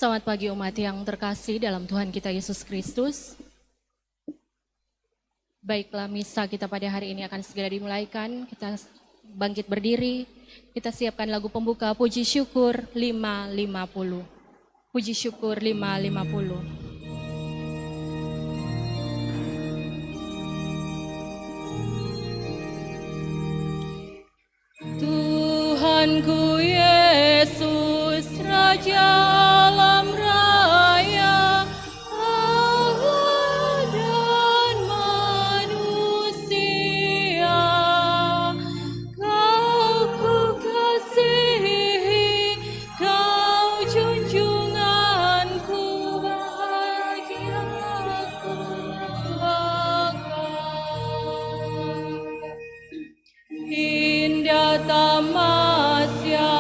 Selamat pagi umat yang terkasih dalam Tuhan kita Yesus Kristus. Baiklah, misa kita pada hari ini akan segera dimulaikan. Kita bangkit berdiri, kita siapkan lagu pembuka Puji Syukur 550. Puji Syukur 550. Tuhanku Yesus, Raja alam raya, Allah dan manusia, Kau ku kasihi, Kau junjunganku, bahagia ku banggakan. Indah tamasya,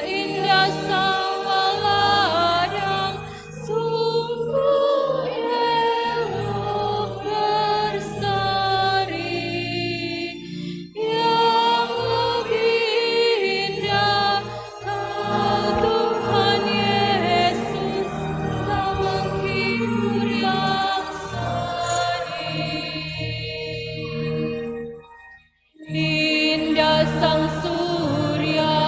indah sawah ladang, sungguh elok berseri. Yang lebih indah, Kau Tuhan Yesus, Kau menghibur yang sedih. Indah sang surya,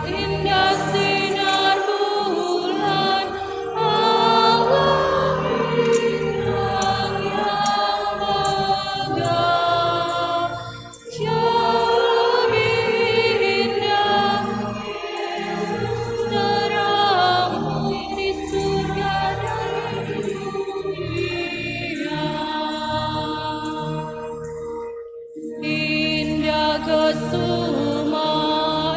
indah sinar bulan, alam bintang yang megah. Jauh lebih indah Yesus terangmu di surga dan dunia. Indah kesuma,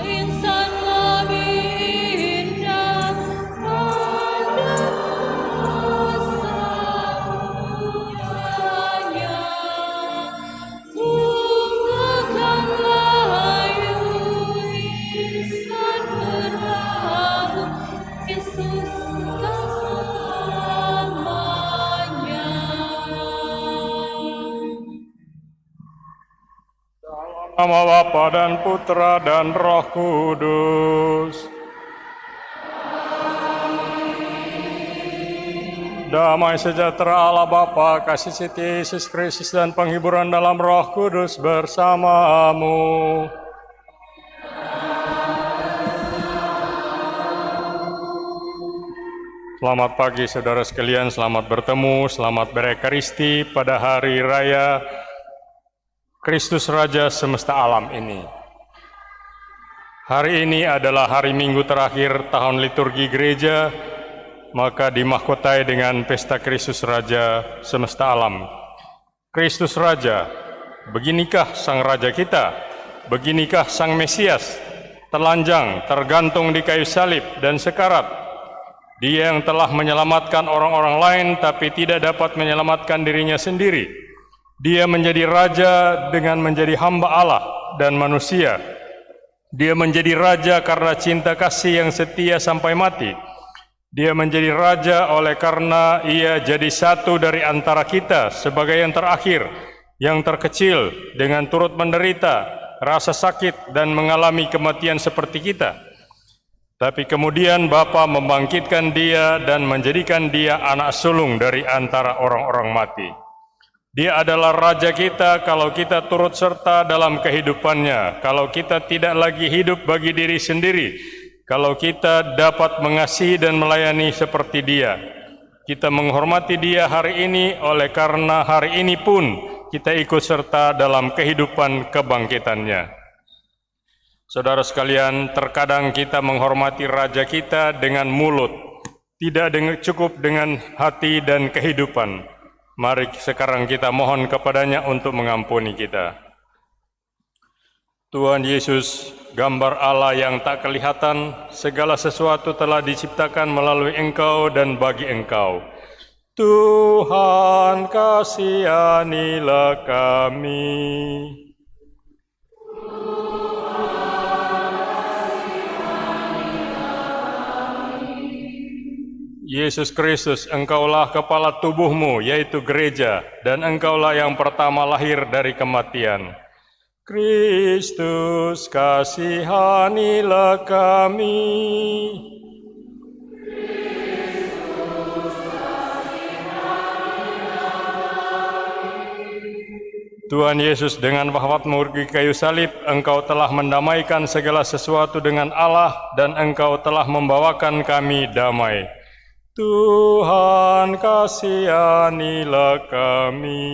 insan lebih indah, tanda kuasa bulannya. Bungakan layu, insan berbau, Yesus kau selamanya. Nama Bapa dan Putra dan Roh Kudus. Damai sejahtera Allah Bapa, kasih siti Yesus Kristus dan penghiburan dalam Roh Kudus bersamamu. Selamat pagi saudara sekalian, selamat bertemu, selamat berekaristi pada hari raya Kristus Raja semesta alam ini. Hari ini adalah hari Minggu terakhir tahun liturgi gereja, maka dimahkotai dengan pesta Kristus Raja semesta alam. Kristus Raja, beginikah Sang Raja kita? Beginikah Sang Mesias? Telanjang, tergantung di kayu salib dan sekarat. Dia yang telah menyelamatkan orang-orang lain tapi tidak dapat menyelamatkan dirinya sendiri. Dia menjadi raja dengan menjadi hamba Allah dan manusia. Dia menjadi raja karena cinta kasih yang setia sampai mati. Dia menjadi raja oleh karena ia jadi satu dari antara kita sebagai yang terakhir, yang terkecil dengan turut menderita, rasa sakit dan mengalami kematian seperti kita. Tapi kemudian Bapa membangkitkan dia dan menjadikan dia anak sulung dari antara orang-orang mati. Dia adalah Raja kita kalau kita turut serta dalam kehidupannya, kalau kita tidak lagi hidup bagi diri sendiri, kalau kita dapat mengasihi dan melayani seperti Dia. Kita menghormati Dia hari ini oleh karena hari ini pun kita ikut serta dalam kehidupan kebangkitannya. Saudara sekalian, terkadang kita menghormati Raja kita dengan mulut, tidak cukup dengan hati dan kehidupan. Mari sekarang kita mohon kepadanya untuk mengampuni kita. Tuhan Yesus, gambar Allah yang tak kelihatan, segala sesuatu telah diciptakan melalui Engkau dan bagi Engkau. Tuhan, kasihanilah kami. Yesus Kristus, Engkaulah kepala tubuhmu, yaitu gereja, dan Engkaulah yang pertama lahir dari kematian. Kristus, kasihanilah kami. Tuhan Yesus, dengan wafat-Mu di kayu salib, Engkau telah mendamaikan segala sesuatu dengan Allah dan Engkau telah membawakan kami damai. Tuhan, kasihanilah kami.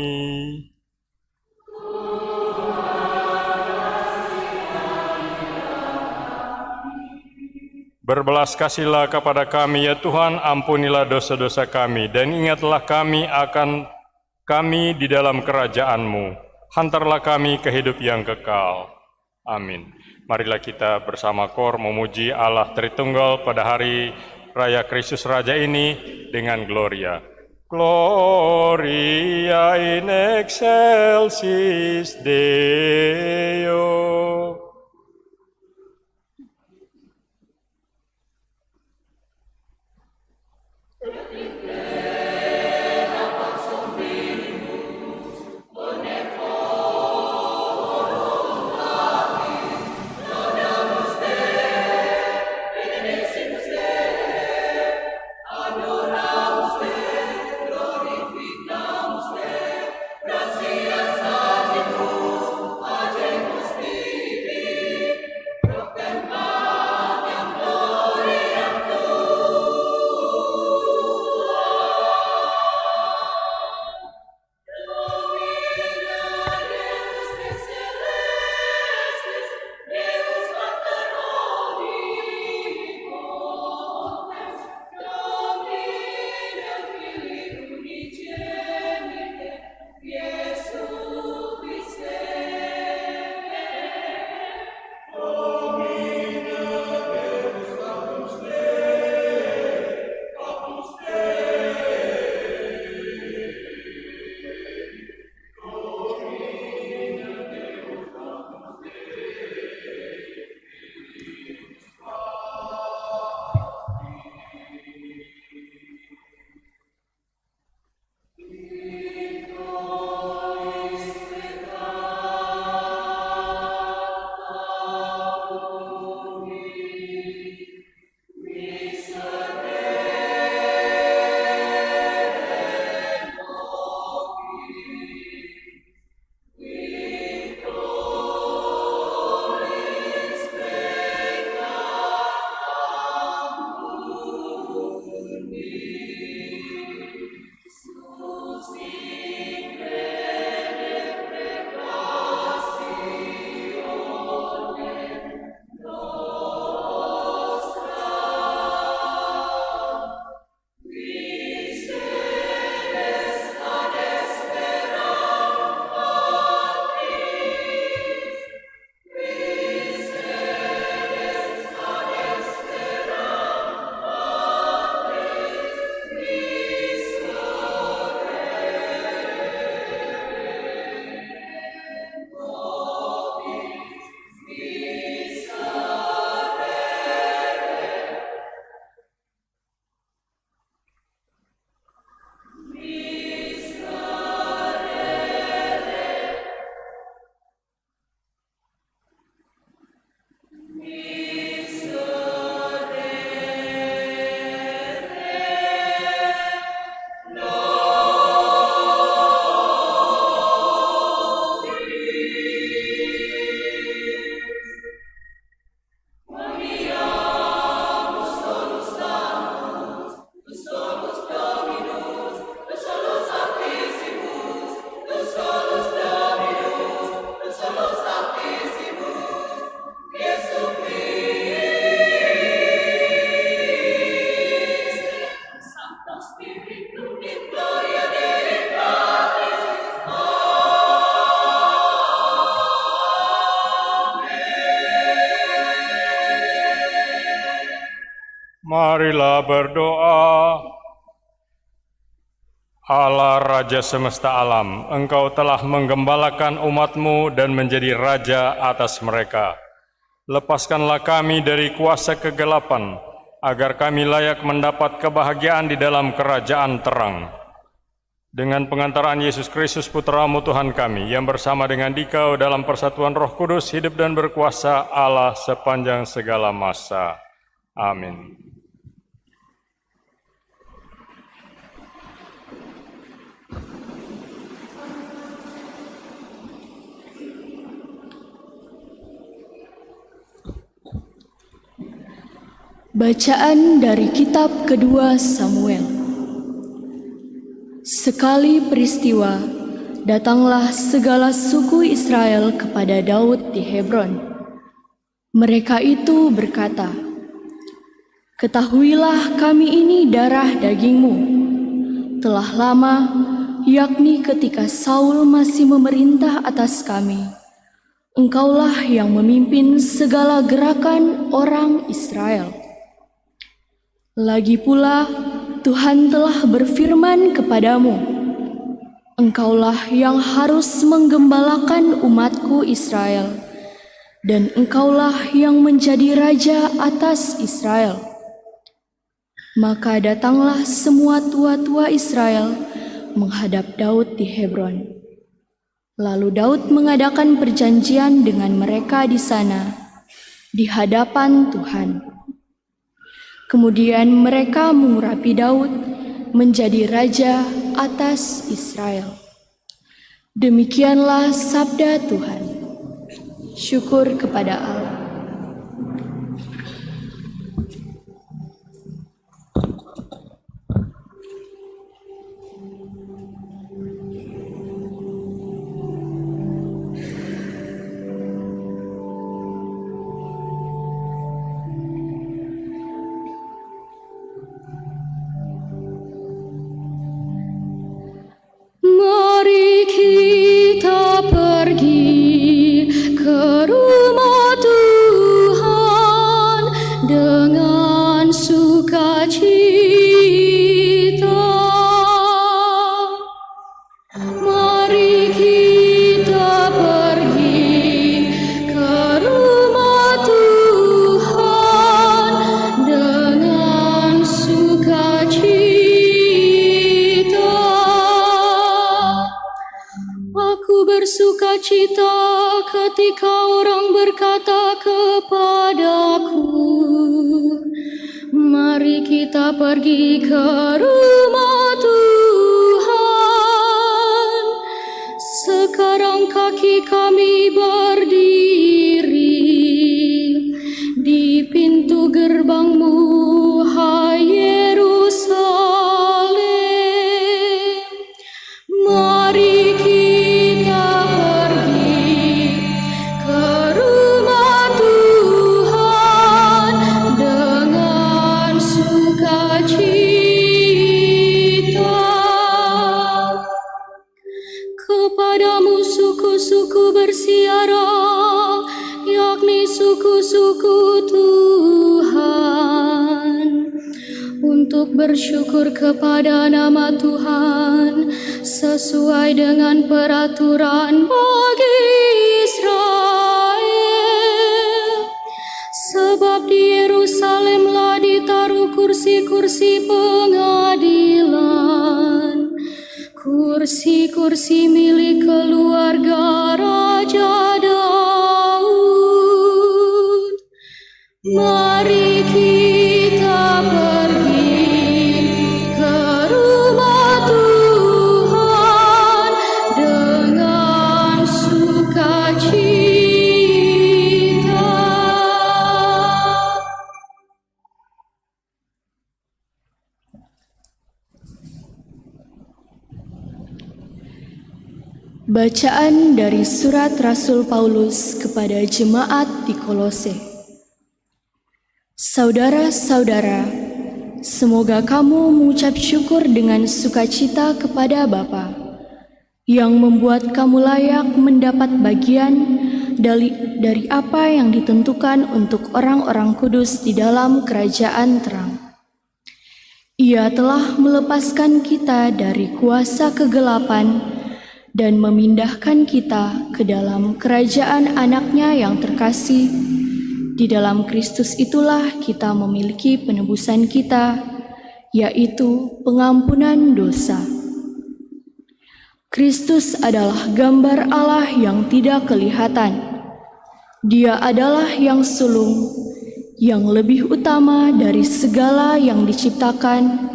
Berbelas kasihlah kepada kami, ya Tuhan, ampunilah dosa-dosa kami, dan ingatlah kami di dalam kerajaan-Mu. Hantarlah kami ke hidup yang kekal. Amin. Marilah kita bersama kor memuji Allah Tritunggal pada hari Raya Kristus Raja ini dengan Gloria. Gloria in excelsis Deo. Marilah berdoa. Allah Raja semesta alam, Engkau telah menggembalakan umat-Mu dan menjadi Raja atas mereka. Lepaskanlah kami dari kuasa kegelapan, agar kami layak mendapat kebahagiaan di dalam kerajaan terang. Dengan pengantaran Yesus Kristus Putra-Mu Tuhan kami, yang bersama dengan Dikau dalam persatuan Roh Kudus, hidup dan berkuasa Allah sepanjang segala masa. Amin. Bacaan dari kitab kedua Samuel. Sekali peristiwa, datanglah segala suku Israel kepada Daud di Hebron. Mereka itu berkata, "Ketahuilah kami ini darah dagingmu. Telah lama, yakni ketika Saul masih memerintah atas kami, engkaulah yang memimpin segala gerakan orang Israel. Lagi pula, Tuhan telah berfirman kepadamu, engkaulah yang harus menggembalakan umatku Israel, dan engkaulah yang menjadi raja atas Israel." Maka datanglah semua tua-tua Israel menghadap Daud di Hebron. Lalu Daud mengadakan perjanjian dengan mereka di sana, di hadapan Tuhan. Kemudian mereka mengurapi Daud menjadi raja atas Israel. Demikianlah sabda Tuhan. Syukur kepada Allah. Mari kita pergi ke rumah Tuhan dengan sukacita. Mari kita pergi ke rumah Tuhan dengan sukacita. Aku bersukacita ketika orang berkata kepadaku, "Mari kita pergi ke rumah Tuhan." Sekarang kaki kami berdiri di pintu gerbangmu, hai Yerusalem. Mari kita pergi ke rumah Tuhan dengan sukacita. Kepadamu suku-suku bersiara, yakni suku-suku Tuhan, untuk bersyukur kepada nama Tuhan sesuai dengan peraturan bagi Israel. Sebab di Yerusalemlah ditaruh kursi-kursi pengadilan, kursi-kursi milik keluarga Raja Daud. Mari kita pergi ke rumah Tuhan dengan sukacita. Bacaan dari surat Rasul Paulus kepada jemaat di Kolose. Saudara-saudara, semoga kamu mengucap syukur dengan sukacita kepada Bapa, yang membuat kamu layak mendapat bagian dari apa yang ditentukan untuk orang-orang kudus di dalam kerajaan terang. Ia telah melepaskan kita dari kuasa kegelapan dan memindahkan kita ke dalam kerajaan anaknya yang terkasih. Di dalam Kristus itulah kita memiliki penebusan kita, yaitu pengampunan dosa. Kristus adalah gambar Allah yang tidak kelihatan. Dia adalah yang sulung, yang lebih utama dari segala yang diciptakan,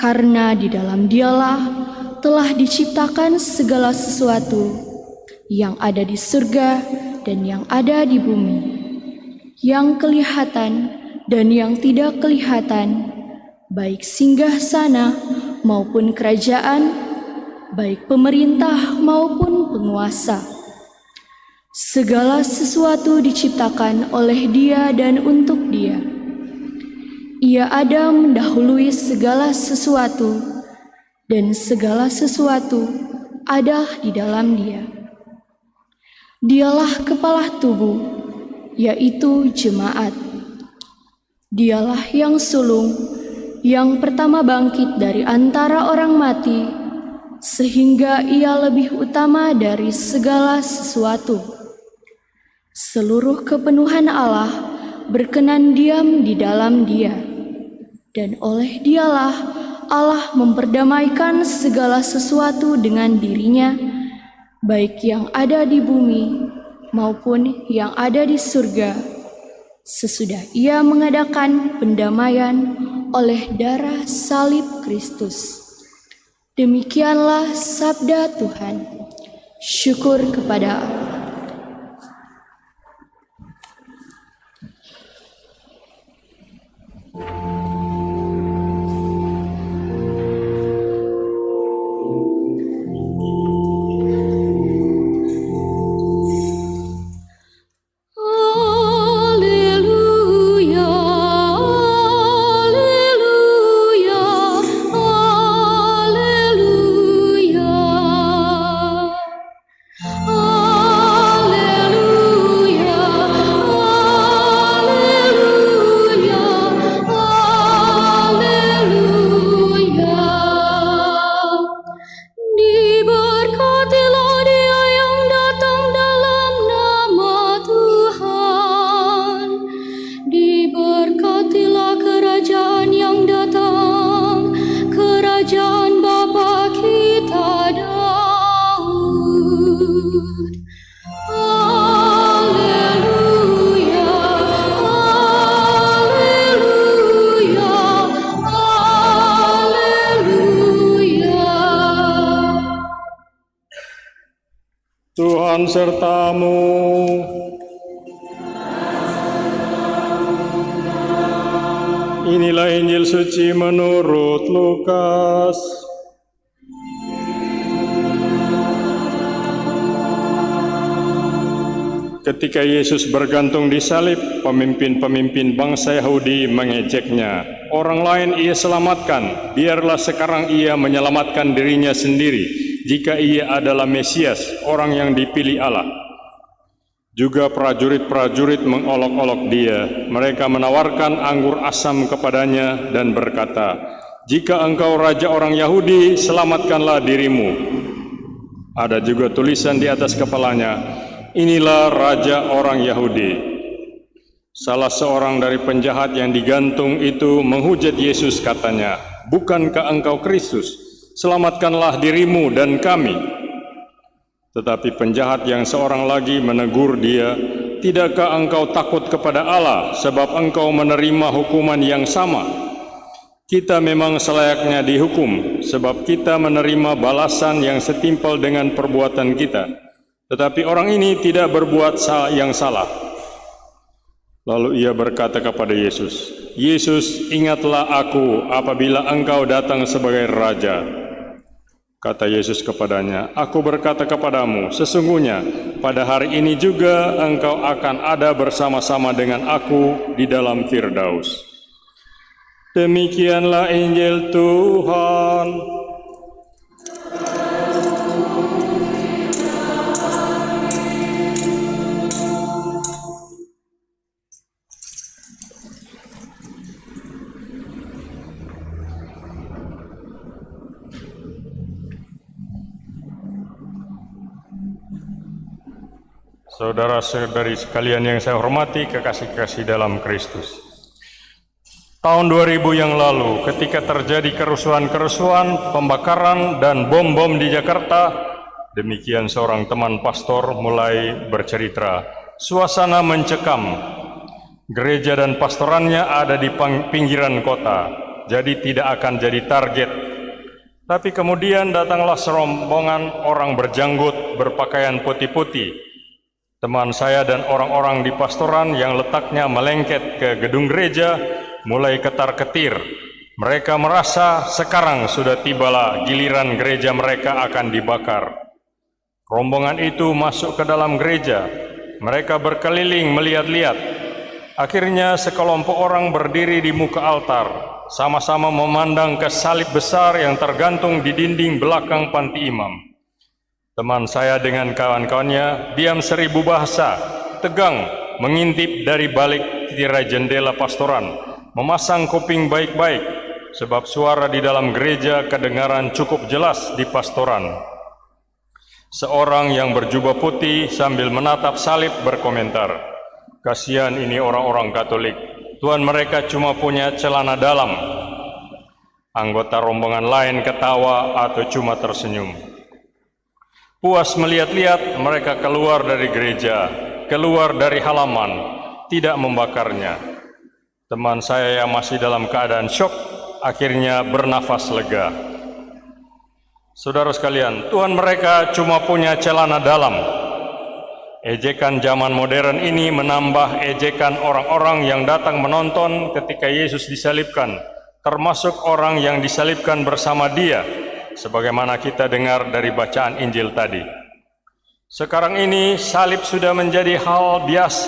karena di dalam Dialah telah diciptakan segala sesuatu yang ada di surga dan yang ada di bumi, yang kelihatan dan yang tidak kelihatan, baik singgah sana maupun kerajaan, baik pemerintah maupun penguasa. Segala sesuatu diciptakan oleh Dia dan untuk Dia. Ia ada mendahului segala sesuatu, dan segala sesuatu ada di dalam Dia. Dialah kepala tubuh, yaitu jemaat. Dialah yang sulung, yang pertama bangkit dari antara orang mati, sehingga Ia lebih utama dari segala sesuatu. Seluruh kepenuhan Allah berkenan diam di dalam Dia, dan oleh Dialah Allah memperdamaikan segala sesuatu dengan dirinya, baik yang ada di bumi maupun yang ada di surga, sesudah Ia mengadakan pendamaian oleh darah salib Kristus. Demikianlah sabda Tuhan. Syukur kepada Allah. Tuhan sertamu. Inilah Injil suci menurut Lukas. Ketika Yesus bergantung di salib, pemimpin-pemimpin bangsa Yahudi mengejeknya. Orang lain ia selamatkan, biarlah sekarang ia menyelamatkan dirinya sendiri, jika ia adalah Mesias, orang yang dipilih Allah. Juga prajurit-prajurit mengolok-olok dia. Mereka menawarkan anggur asam kepadanya dan berkata, "Jika engkau raja orang Yahudi, selamatkanlah dirimu." Ada juga tulisan di atas kepalanya, "Inilah raja orang Yahudi." Salah seorang dari penjahat yang digantung itu menghujat Yesus, katanya, "Bukankah engkau Kristus? Selamatkanlah dirimu dan kami." Tetapi penjahat yang seorang lagi menegur dia, "Tidakkah engkau takut kepada Allah, sebab engkau menerima hukuman yang sama? Kita memang selayaknya dihukum, sebab kita menerima balasan yang setimpal dengan perbuatan kita. Tetapi orang ini tidak berbuat yang salah." Lalu ia berkata kepada Yesus, "Yesus, ingatlah aku apabila engkau datang sebagai raja." Kata Yesus kepadanya, "Aku berkata kepadamu, sesungguhnya pada hari ini juga engkau akan ada bersama-sama dengan aku di dalam Firdaus." Demikianlah Injil Tuhan. Saudara-saudari sekalian yang saya hormati, kekasih-kekasih dalam Kristus. Tahun 2000 yang lalu, ketika terjadi kerusuhan-kerusuhan, pembakaran, dan bom-bom di Jakarta, demikian seorang teman pastor mulai bercerita. Suasana mencekam. Gereja dan pastorannya ada di pinggiran kota, jadi tidak akan jadi target. Tapi kemudian datanglah serombongan orang berjanggut, berpakaian putih-putih. Teman saya dan orang-orang di pastoran yang letaknya melengket ke gedung gereja mulai ketar-ketir. Mereka merasa sekarang sudah tibalah giliran gereja mereka akan dibakar. Rombongan itu masuk ke dalam gereja. Mereka berkeliling melihat-lihat. Akhirnya sekelompok orang berdiri di muka altar, sama-sama memandang ke salib besar yang tergantung di dinding belakang panti imam. Teman saya dengan kawan-kawannya diam seribu bahasa, tegang mengintip dari balik tirai jendela pastoran, memasang kuping baik-baik, sebab suara di dalam gereja kedengaran cukup jelas di pastoran. Seorang yang berjubah putih sambil menatap salib berkomentar, "Kasihan ini orang-orang Katolik, Tuhan mereka cuma punya celana dalam." Anggota rombongan lain ketawa atau cuma tersenyum. Puas melihat-lihat, mereka keluar dari gereja, keluar dari halaman, tidak membakarnya. Teman saya yang masih dalam keadaan syok, akhirnya bernafas lega. Saudara sekalian, Tuhan mereka cuma punya celana dalam. Ejekan zaman modern ini menambah ejekan orang-orang yang datang menonton ketika Yesus disalibkan, termasuk orang yang disalibkan bersama Dia, sebagaimana kita dengar dari bacaan Injil tadi. Sekarang ini salib sudah menjadi hal biasa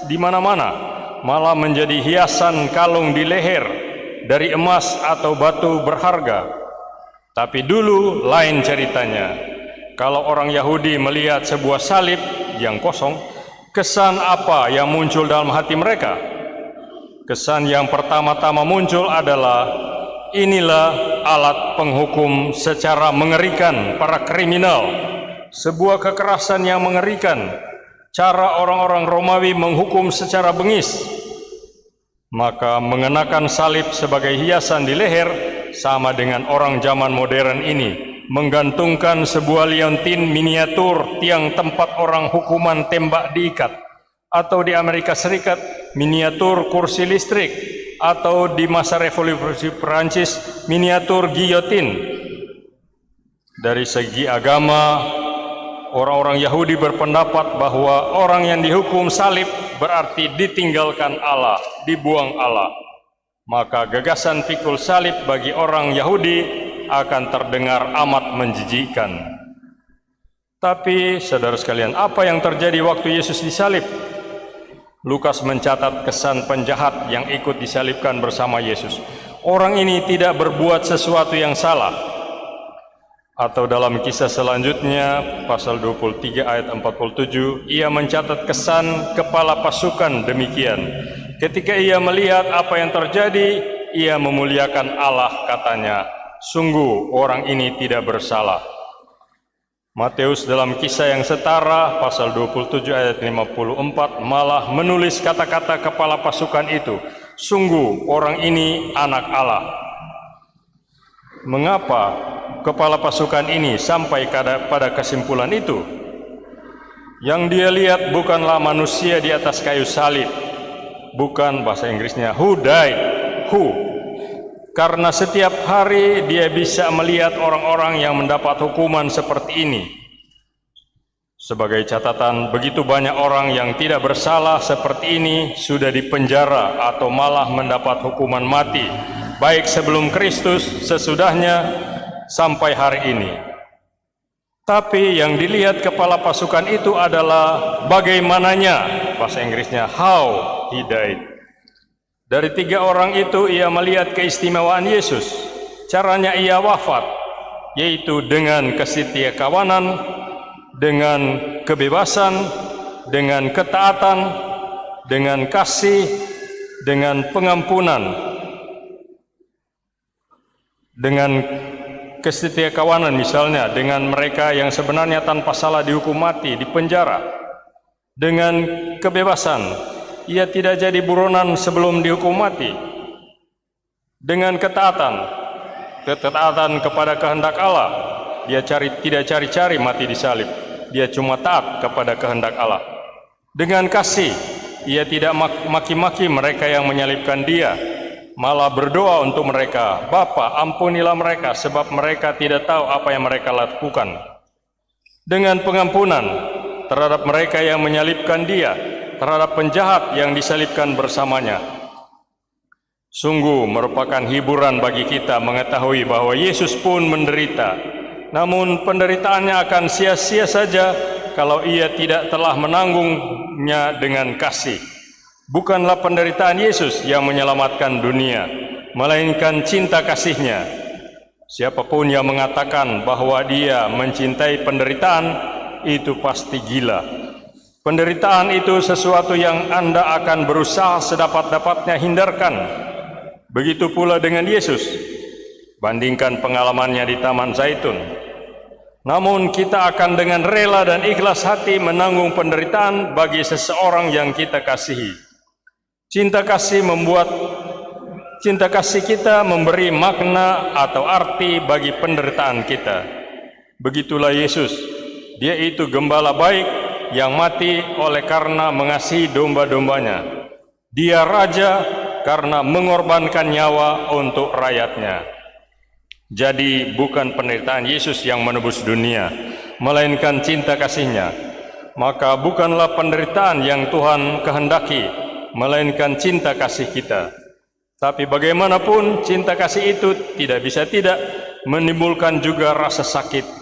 di mana-mana, malah menjadi hiasan kalung di leher dari emas atau batu berharga. Tapi dulu lain ceritanya. Kalau orang Yahudi melihat sebuah salib yang kosong, kesan apa yang muncul dalam hati mereka? Kesan yang pertama-tama muncul adalah, inilah alat penghukum secara mengerikan para kriminal, sebuah kekerasan yang mengerikan, cara orang-orang Romawi menghukum secara bengis. Maka mengenakan salib sebagai hiasan di leher sama dengan orang zaman modern ini menggantungkan sebuah liontin miniatur tiang tempat orang hukuman tembak diikat, atau di Amerika Serikat miniatur kursi listrik, atau di masa revolusi Perancis miniatur giyotin. Dari segi agama, orang-orang Yahudi berpendapat bahwa orang yang dihukum salib berarti ditinggalkan Allah, dibuang Allah. Maka gagasan pikul salib bagi orang Yahudi akan terdengar amat menjijikkan. Tapi saudara sekalian, apa yang terjadi waktu Yesus disalib? Lukas mencatat kesan penjahat yang ikut disalibkan bersama Yesus. Orang ini tidak berbuat sesuatu yang salah. Atau dalam kisah selanjutnya, pasal 23 ayat 47, ia mencatat kesan kepala pasukan demikian. Ketika ia melihat apa yang terjadi, ia memuliakan Allah, katanya, "Sungguh orang ini tidak bersalah." Matius dalam kisah yang setara, pasal 27 ayat 54, malah menulis kata-kata kepala pasukan itu, "Sungguh orang ini anak Allah." Mengapa kepala pasukan ini sampai pada kesimpulan itu? Yang dia lihat bukanlah manusia di atas kayu salib, bukan, bahasa Inggrisnya who died, who. Karena setiap hari dia bisa melihat orang-orang yang mendapat hukuman seperti ini. Sebagai catatan, begitu banyak orang yang tidak bersalah seperti ini sudah dipenjara atau malah mendapat hukuman mati, baik sebelum Kristus, sesudahnya, sampai hari ini. Tapi yang dilihat kepala pasukan itu adalah bagaimananya, bahasa Inggrisnya how he died. Dari 3 orang itu ia melihat keistimewaan Yesus. Caranya ia wafat, yaitu dengan kesetiakawanan, dengan kebebasan, dengan ketaatan, dengan kasih, dengan pengampunan, dengan kesetiakawanan misalnya dengan mereka yang sebenarnya tanpa salah dihukum mati, dipenjara. Dengan kebebasan, ia tidak jadi buronan sebelum dihukum mati. Dengan ketaatan kepada kehendak Allah, dia tidak cari-cari mati di salib, dia cuma taat kepada kehendak Allah. Dengan kasih, ia tidak maki-maki mereka yang menyalibkan dia, malah berdoa untuk mereka, "Bapa, ampunilah mereka, sebab mereka tidak tahu apa yang mereka lakukan." Dengan pengampunan, terhadap mereka yang menyalibkan Dia, terhadap penjahat yang disalibkan bersamanya. Sungguh merupakan hiburan bagi kita mengetahui bahwa Yesus pun menderita, namun penderitaannya akan sia-sia saja kalau Ia tidak telah menanggungnya dengan kasih. Bukanlah penderitaan Yesus yang menyelamatkan dunia, melainkan cinta kasih-Nya. Siapapun yang mengatakan bahwa dia mencintai penderitaan, itu pasti gila. Penderitaan itu sesuatu yang Anda akan berusaha sedapat-dapatnya hindarkan. Begitu pula dengan Yesus. Bandingkan pengalamannya di Taman Zaitun. Namun kita akan dengan rela dan ikhlas hati menanggung penderitaan bagi seseorang yang kita kasihi. Cinta kasih kita memberi makna atau arti bagi penderitaan kita. Begitulah Yesus. Dia itu gembala baik yang mati oleh karena mengasihi domba-dombanya. Dia raja karena mengorbankan nyawa untuk rakyatnya. Jadi bukan penderitaan Yesus yang menebus dunia, melainkan cinta kasih-Nya. Maka bukanlah penderitaan yang Tuhan kehendaki, melainkan cinta kasih kita. Tapi bagaimanapun cinta kasih itu tidak bisa tidak menimbulkan juga rasa sakit.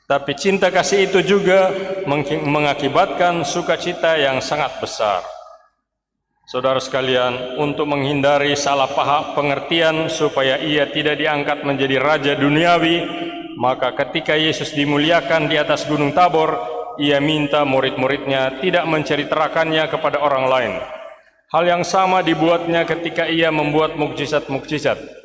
Tapi cinta kasih itu juga mengakibatkan sukacita yang sangat besar. Saudara sekalian, untuk menghindari salah paham pengertian supaya Ia tidak diangkat menjadi raja duniawi, maka ketika Yesus dimuliakan di atas Gunung Tabor, Ia minta murid-muridnya tidak menceritakannya kepada orang lain. Hal yang sama dibuatnya ketika Ia membuat mukjizat-mukjizat.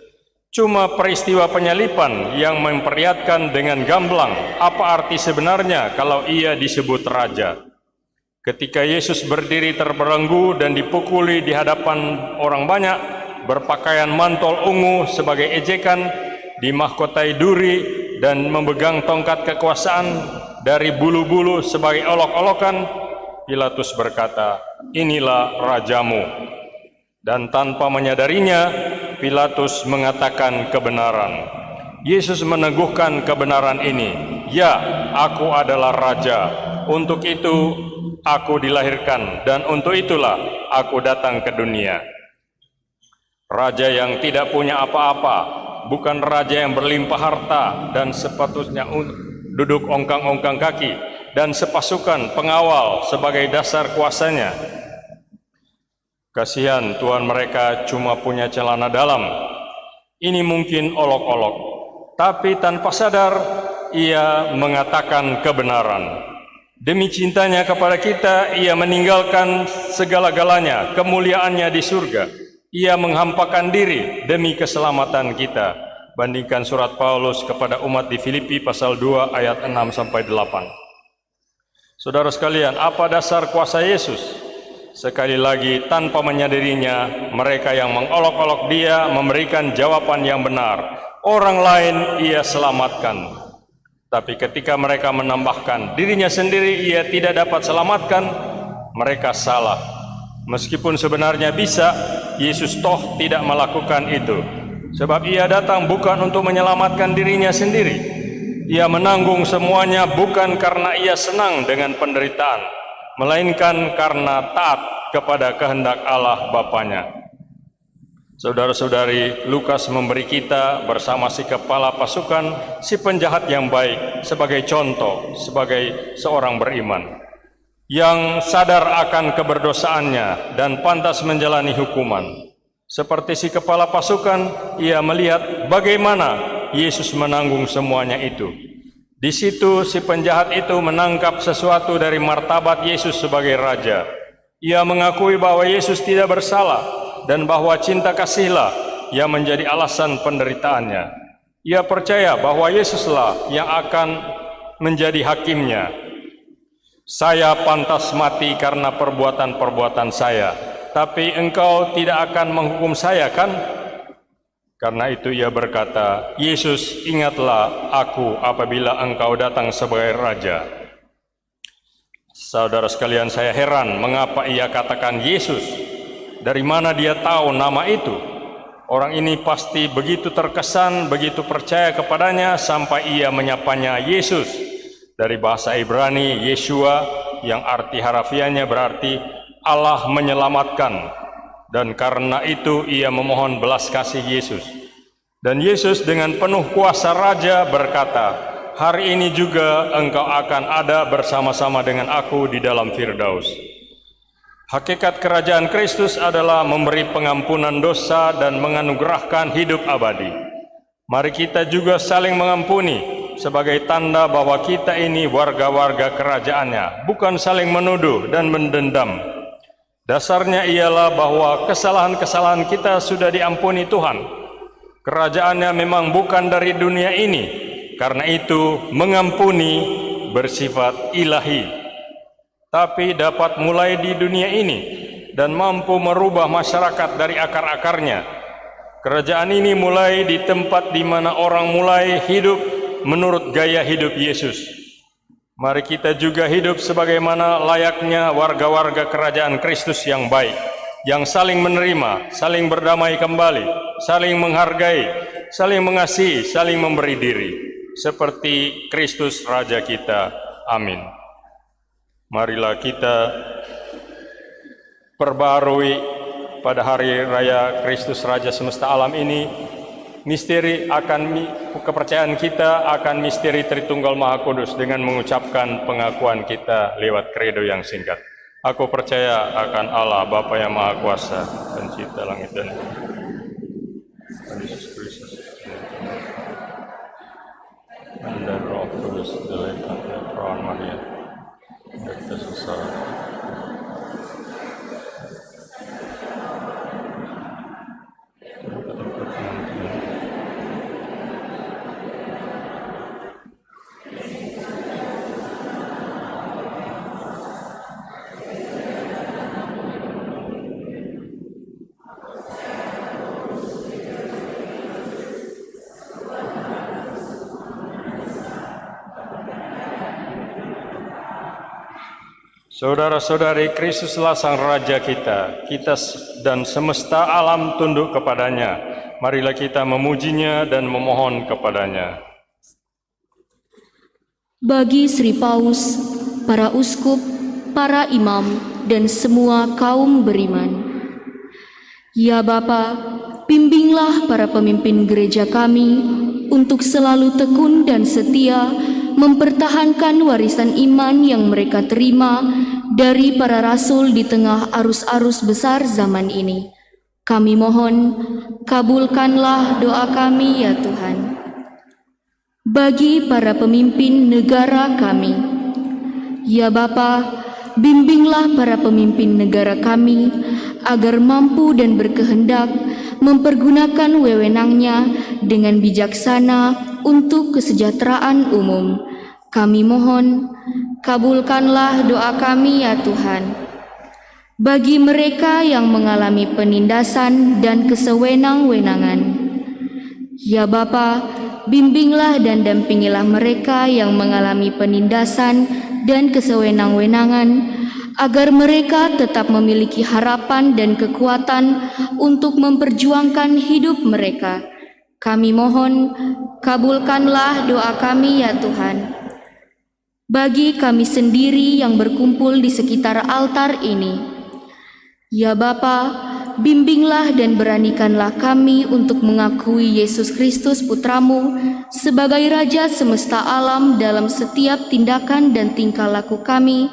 Cuma peristiwa penyalipan yang memperlihatkan dengan gamblang apa arti sebenarnya kalau Ia disebut raja. Ketika Yesus berdiri terbelenggu dan dipukuli di hadapan orang banyak, berpakaian mantel ungu sebagai ejekan, dimahkotai duri dan memegang tongkat kekuasaan dari bulu-bulu sebagai olok-olokan, Pilatus berkata, "Inilah rajamu." Dan tanpa menyadarinya, Pilatus mengatakan kebenaran. Yesus meneguhkan kebenaran ini. Ya, aku adalah raja. Untuk itu aku dilahirkan dan untuk itulah aku datang ke dunia. Raja yang tidak punya apa-apa, bukan raja yang berlimpah harta dan sepatutnya duduk ongkang-ongkang kaki dan sepasukan pengawal sebagai dasar kuasanya. Kasihan Tuhan mereka cuma punya celana dalam. Ini mungkin olok-olok, tapi tanpa sadar Ia mengatakan kebenaran. Demi cintanya kepada kita, Ia meninggalkan segala-galanya, kemuliaannya di surga. Ia menghampakan diri demi keselamatan kita. Bandingkan surat Paulus kepada umat di Filipi pasal 2 ayat 6-8. Saudara sekalian, apa dasar kuasa Yesus? Sekali lagi, tanpa menyadarinya, mereka yang mengolok-olok Dia memberikan jawaban yang benar. Orang lain Ia selamatkan. Tapi ketika mereka menambahkan dirinya sendiri Ia tidak dapat selamatkan, mereka salah. Meskipun sebenarnya bisa, Yesus toh tidak melakukan itu. Sebab Ia datang bukan untuk menyelamatkan dirinya sendiri. Ia menanggung semuanya bukan karena Ia senang dengan penderitaan, melainkan karena taat kepada kehendak Allah Bapanya. Saudara-saudari, Lukas memberi kita bersama si kepala pasukan, si penjahat yang baik, sebagai contoh, sebagai seorang beriman, yang sadar akan keberdosaannya dan pantas menjalani hukuman. Seperti si kepala pasukan, ia melihat bagaimana Yesus menanggung semuanya itu. Di situ si penjahat itu menangkap sesuatu dari martabat Yesus sebagai raja. Ia mengakui bahwa Yesus tidak bersalah dan bahwa cinta kasihlah yang menjadi alasan penderitaannya. Ia percaya bahwa Yesuslah yang akan menjadi hakimnya. Saya pantas mati karena perbuatan-perbuatan saya, tapi engkau tidak akan menghukum saya, kan? Karena itu ia berkata, Yesus, ingatlah aku apabila engkau datang sebagai raja. Saudara sekalian, saya heran mengapa ia katakan Yesus. Dari mana dia tahu nama itu? Orang ini pasti begitu terkesan, begitu percaya kepadanya sampai ia menyapanya Yesus. Dari bahasa Ibrani, Yeshua, yang arti harafiahnya berarti Allah menyelamatkan, dan karena itu ia memohon belas kasih Yesus. Dan Yesus dengan penuh kuasa Raja berkata, "Hari ini juga engkau akan ada bersama-sama dengan aku di dalam Firdaus." Hakikat kerajaan Kristus adalah memberi pengampunan dosa dan menganugerahkan hidup abadi. Mari kita juga saling mengampuni sebagai tanda bahwa kita ini warga-warga kerajaannya, bukan saling menuduh dan mendendam. Dasarnya ialah bahwa kesalahan-kesalahan kita sudah diampuni Tuhan. Kerajaannya memang bukan dari dunia ini, karena itu mengampuni bersifat ilahi, tapi dapat mulai di dunia ini dan mampu merubah masyarakat dari akar-akarnya. Kerajaan ini mulai di tempat di mana orang mulai hidup menurut gaya hidup Yesus. Mari kita juga hidup sebagaimana layaknya warga-warga kerajaan Kristus yang baik, yang saling menerima, saling berdamai kembali, saling menghargai, saling mengasihi, saling memberi diri, seperti Kristus Raja kita. Amin. Marilah kita perbarui pada hari raya Kristus Raja semesta alam ini misteri kepercayaan kita akan misteri Tritunggal Maha Kudus dengan mengucapkan pengakuan kita lewat kredo yang singkat. Aku percaya akan Allah Bapa yang Maha Kuasa, Pencipta langit dan bumi, dan Yesus Kristus dan Roh Kudus dilahirkan oleh perawan Maria dari kesusahan. Saudara-saudari, Kristuslah Sang Raja kita dan semesta alam tunduk kepadanya. Marilah kita memujinya dan memohon kepadanya. Bagi Sri Paus, para uskup, para imam, dan semua kaum beriman. Ya Bapa, bimbinglah para pemimpin gereja kami untuk selalu tekun dan setia mempertahankan warisan iman yang mereka terima dari para rasul di tengah arus-arus besar zaman ini. Kami mohon, kabulkanlah doa kami ya Tuhan. Bagi para pemimpin negara kami, ya Bapa, bimbinglah para pemimpin negara kami agar mampu dan berkehendak mempergunakan wewenangnya dengan bijaksana untuk kesejahteraan umum. Kami mohon, kabulkanlah doa kami ya Tuhan. Bagi mereka yang mengalami penindasan dan kesewenang-wenangan, ya Bapa, bimbinglah dan dampingilah mereka yang mengalami penindasan dan kesewenang-wenangan, agar mereka tetap memiliki harapan dan kekuatan untuk memperjuangkan hidup mereka. Kami mohon, kabulkanlah doa kami ya Tuhan. Bagi kami sendiri yang berkumpul di sekitar altar ini, ya Bapa, bimbinglah dan beranikanlah kami untuk mengakui Yesus Kristus Putramu sebagai Raja semesta alam dalam setiap tindakan dan tingkah laku kami,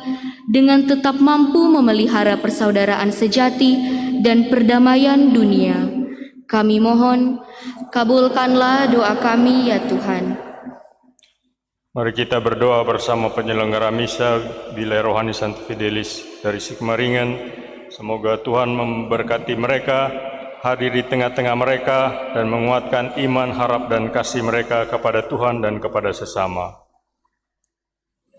dengan tetap mampu memelihara persaudaraan sejati dan perdamaian dunia. Kami mohon, kabulkanlah doa kami ya Tuhan. Mari kita berdoa bersama penyelenggara misa Bilai Rohani Santi Fidelis dari Sigmaringen. Semoga Tuhan memberkati mereka, hadir di tengah-tengah mereka, dan menguatkan iman, harap, dan kasih mereka kepada Tuhan dan kepada sesama.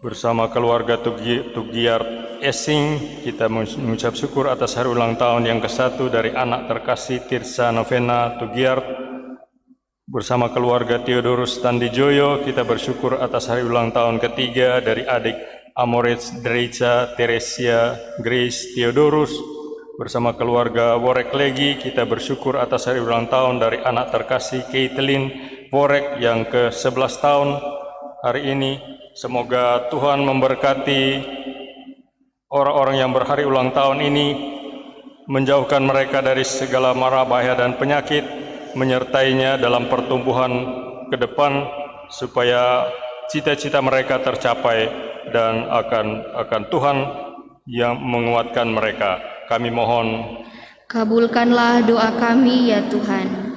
Bersama keluarga Tugiart Essing, kita mengucap syukur atas hari ulang tahun yang ke-1 dari anak terkasih Tirsa Novena Tugiart. Bersama keluarga Theodorus Tandijoyo, kita bersyukur atas hari ulang tahun ke-3 dari adik Amorets Dreica Teresia Grace Theodorus. Bersama keluarga Worek Legi, kita bersyukur atas hari ulang tahun dari anak terkasih Caitlin Worek yang ke-11 tahun hari ini. Semoga Tuhan memberkati orang-orang yang berhari ulang tahun ini, menjauhkan mereka dari segala mara bahaya dan penyakit, menyertainya dalam pertumbuhan ke depan, supaya cita-cita mereka tercapai dan akan Tuhan yang menguatkan mereka. Kami mohon. Kabulkanlah doa kami ya Tuhan.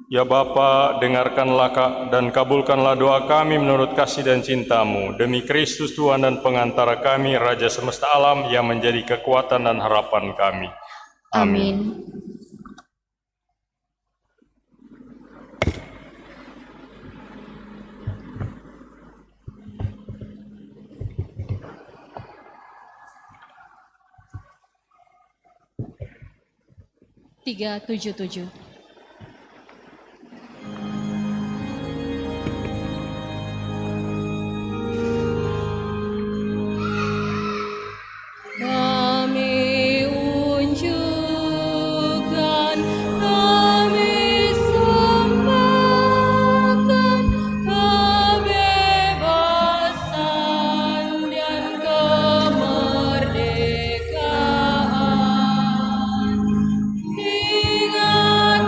Ya Bapa, dengarkanlah dan kabulkanlah doa kami menurut kasih dan cinta-Mu, demi Kristus Tuhan dan pengantara kami, Raja semesta alam yang menjadi kekuatan dan harapan kami. Amin. Tiga tujuh tujuh. Ingat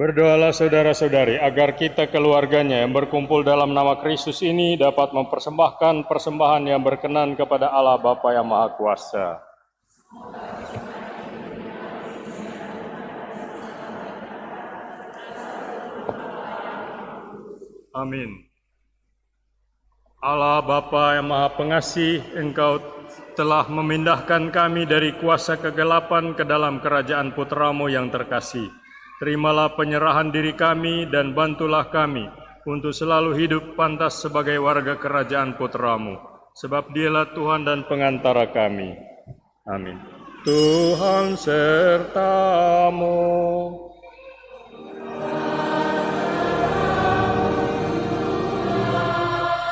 Berdoalah saudara-saudari agar kita keluarganya yang berkumpul dalam nama Kristus ini dapat mempersembahkan persembahan yang berkenan kepada Allah Bapa yang Maha Kuasa. Amin. Allah Bapa yang Maha Pengasih, Engkau telah memindahkan kami dari kuasa kegelapan ke dalam kerajaan Putra-Mu yang terkasih. Terimalah penyerahan diri kami dan bantulah kami untuk selalu hidup pantas sebagai warga kerajaan Putra-Mu, sebab Dialah Tuhan dan pengantara kami. Amin. Tuhan sertamu.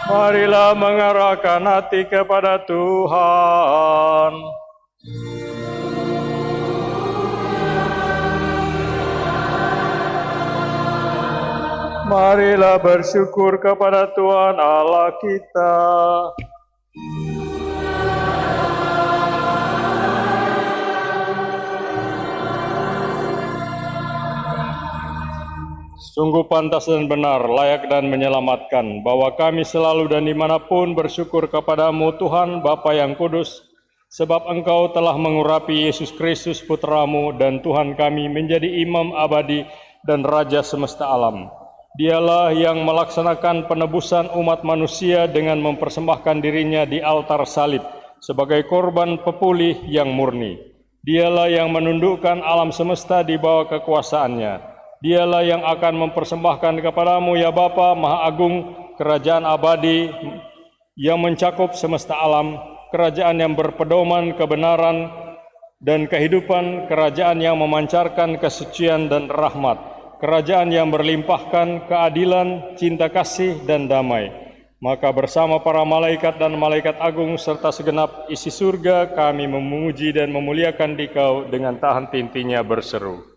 Marilah mengarahkan hati kepada Tuhan. Marilah bersyukur kepada Tuhan Allah kita. Sungguh pantas dan benar, layak dan menyelamatkan, bahwa kami selalu dan dimanapun bersyukur kepadamu Tuhan Bapa yang kudus, sebab Engkau telah mengurapi Yesus Kristus Putra-Mu dan Tuhan kami menjadi imam abadi dan Raja semesta alam. Dialah yang melaksanakan penebusan umat manusia dengan mempersembahkan dirinya di altar salib sebagai korban pepulih yang murni. Dialah yang menundukkan alam semesta di bawah kekuasaannya. Dialah yang akan mempersembahkan kepadamu ya Bapa Maha Agung, kerajaan abadi yang mencakup semesta alam, kerajaan yang berpedoman kebenaran dan kehidupan, kerajaan yang memancarkan kesucian dan rahmat, kerajaan yang berlimpahkan keadilan, cinta kasih, dan damai. Maka bersama para malaikat dan malaikat agung serta segenap isi surga, kami memuji dan memuliakan Dikau dengan tak henti-hentinya berseru.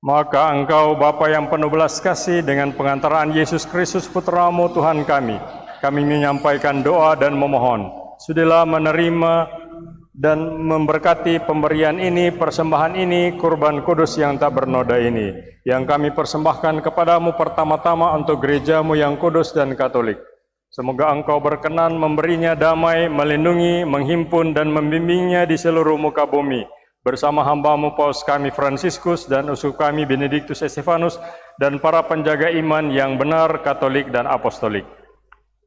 Maka Engkau Bapa yang penuh belas kasih, dengan pengantaraan Yesus Kristus Putra-Mu Tuhan kami menyampaikan doa dan memohon Sudilah menerima dan memberkati pemberian ini, persembahan ini, kurban kudus yang tak bernoda ini, yang kami persembahkan kepadamu pertama-tama untuk gerejamu yang kudus dan katolik. Semoga Engkau berkenan memberinya damai, melindungi, menghimpun, dan membimbingnya di seluruh muka bumi, bersama hamba-Mu Paus kami Fransiskus dan uskup kami Benediktus Estefanus, dan para penjaga iman yang benar, katolik, dan apostolik.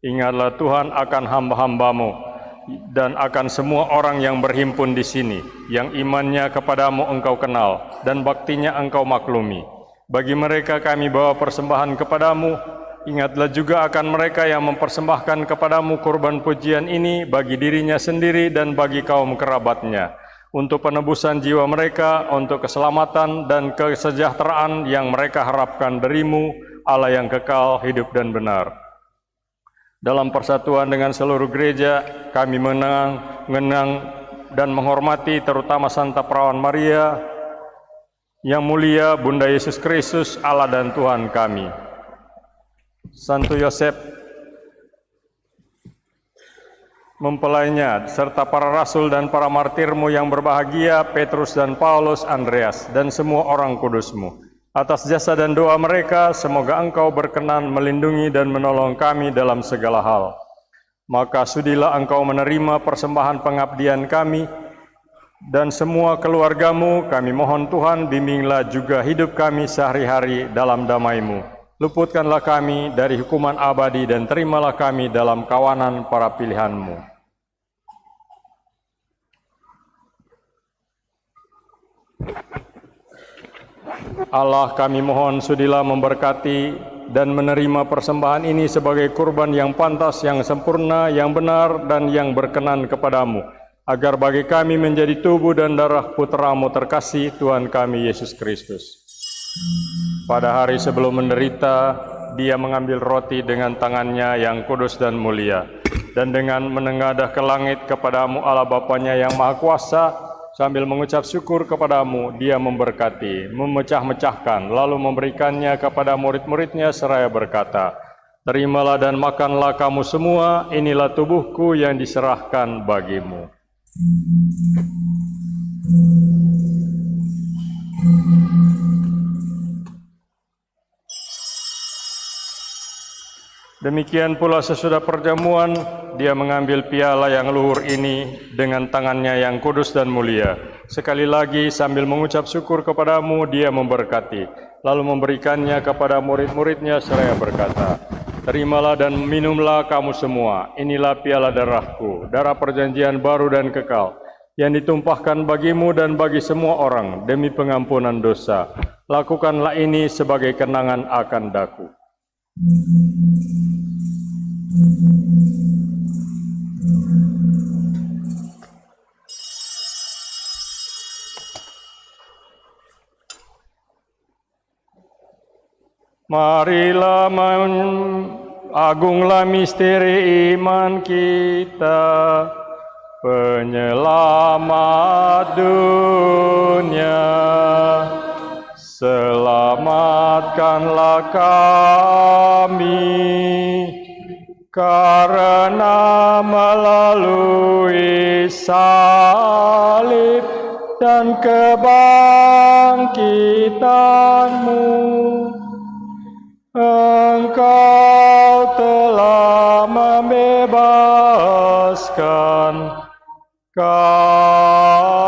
Ingatlah Tuhan akan hamba-hamba-Mu, dan akan semua orang yang berhimpun di sini, yang imannya kepadamu Engkau kenal, dan baktinya Engkau maklumi. Bagi mereka kami bawa persembahan kepadamu. Ingatlah juga akan mereka yang mempersembahkan kepadamu kurban pujian ini, bagi dirinya sendiri dan bagi kaum kerabatnya, untuk penebusan jiwa mereka, untuk keselamatan dan kesejahteraan yang mereka harapkan darimu, Allah yang kekal, hidup dan benar. Dalam persatuan dengan seluruh gereja, kami mengenang dan menghormati terutama Santa Perawan Maria, yang mulia Bunda Yesus Kristus, Allah dan Tuhan kami. Santo Yosef, mempelainya, serta para rasul dan para martirmu yang berbahagia, Petrus dan Paulus, Andreas, dan semua orang kudusmu. Atas jasa dan doa mereka, semoga Engkau berkenan melindungi dan menolong kami dalam segala hal. Maka sudilah Engkau menerima persembahan pengabdian kami dan semua keluargamu. Kami mohon Tuhan, bimbinglah juga hidup kami sehari-hari dalam damai-Mu. Luputkanlah kami dari hukuman abadi dan terimalah kami dalam kawanan para pilihan-Mu. Allah, kami mohon sudilah memberkati dan menerima persembahan ini sebagai kurban yang pantas, yang sempurna, yang benar, dan yang berkenan kepadamu, agar bagi kami menjadi tubuh dan darah Putra-Mu terkasih, Tuhan kami Yesus Kristus. Pada hari sebelum menderita, Dia mengambil roti dengan tangannya yang kudus dan mulia, dan dengan menengadah ke langit kepadamu Allah Bapanya yang Maha Kuasa, sambil mengucap syukur kepadamu, Dia memberkati, memecah-mecahkan, lalu memberikannya kepada murid-muridnya seraya berkata, terimalah dan makanlah kamu semua, inilah tubuhku yang diserahkan bagimu. Demikian pula sesudah perjamuan, Dia mengambil piala yang luhur ini dengan tangannya yang kudus dan mulia. Sekali lagi sambil mengucap syukur kepadamu, Dia memberkati, lalu memberikannya kepada murid-muridnya seraya berkata, terimalah dan minumlah kamu semua, inilah piala darahku, darah perjanjian baru dan kekal, yang ditumpahkan bagimu dan bagi semua orang demi pengampunan dosa. Lakukanlah ini sebagai kenangan akan daku. Marilah agunglah misteri iman kita, penyelamat dunia. Selamatkanlah kami, karena melalui salib dan kebangkitan-Mu, Engkau telah membebaskan kami.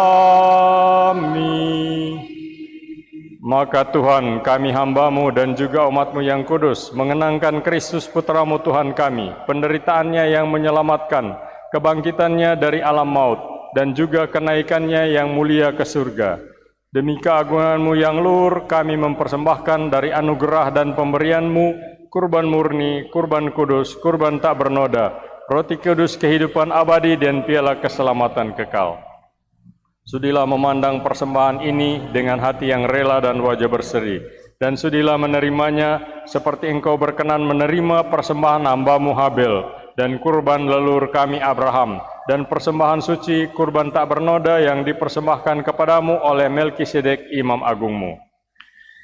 Maka Tuhan, kami hamba-Mu dan juga umat-Mu yang kudus, mengenangkan Kristus Putra-Mu Tuhan kami, penderitaannya yang menyelamatkan, kebangkitannya dari alam maut, dan juga kenaikannya yang mulia ke surga. Demi keagungan-Mu yang luhur, kami mempersembahkan dari anugerah dan pemberian-Mu, kurban murni, kurban kudus, kurban tak bernoda, roti kudus kehidupan abadi, dan piala keselamatan kekal. Sudilah memandang persembahan ini dengan hati yang rela dan wajah berseri, dan sudilah menerimanya seperti Engkau berkenan menerima persembahan hamba-Mu Habel, dan kurban leluhur kami Abraham, dan persembahan suci kurban tak bernoda yang dipersembahkan kepadamu oleh Melkisedek Imam Agung-Mu.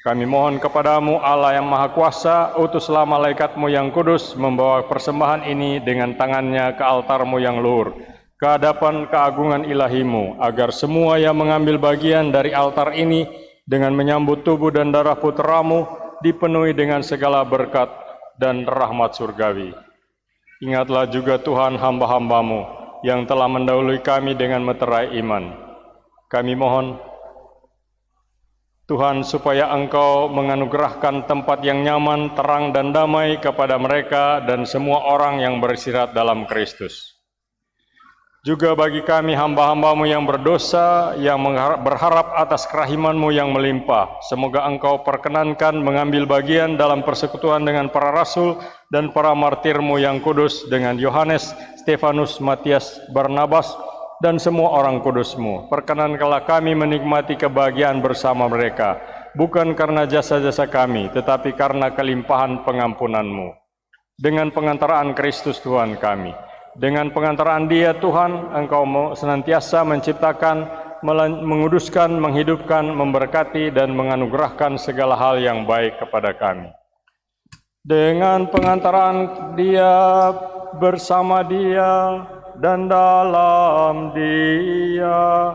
Kami mohon kepadamu Allah yang Maha Kuasa, utuslah malaikatmu yang kudus membawa persembahan ini dengan tangannya ke altarmu yang luhur, ke hadapan keagungan ilahimu, agar semua yang mengambil bagian dari altar ini dengan menyambut tubuh dan darah putramu dipenuhi dengan segala berkat dan rahmat surgawi. Ingatlah juga Tuhan hamba-hambamu yang telah mendahului kami dengan meterai iman. Kami mohon Tuhan, supaya Engkau menganugerahkan tempat yang nyaman, terang, dan damai kepada mereka dan semua orang yang beristirahat dalam Kristus. Juga bagi kami hamba-hambamu yang berdosa, yang berharap atas kerahiman-Mu yang melimpah, semoga Engkau perkenankan mengambil bagian dalam persekutuan dengan para rasul dan para martir-Mu yang kudus, dengan Yohanes, Stefanus, Matias, Barnabas, dan semua orang kudus-Mu. Perkenankanlah kami menikmati kebahagiaan bersama mereka, bukan karena jasa-jasa kami, tetapi karena kelimpahan pengampunan-Mu. Dengan pengantaraan Kristus Tuhan kami, dengan pengantaraan Dia Tuhan, Engkau senantiasa menciptakan, menguduskan, menghidupkan, memberkati, dan menganugerahkan segala hal yang baik kepada kami. Dengan pengantaraan Dia, bersama Dia, dan dalam Dia,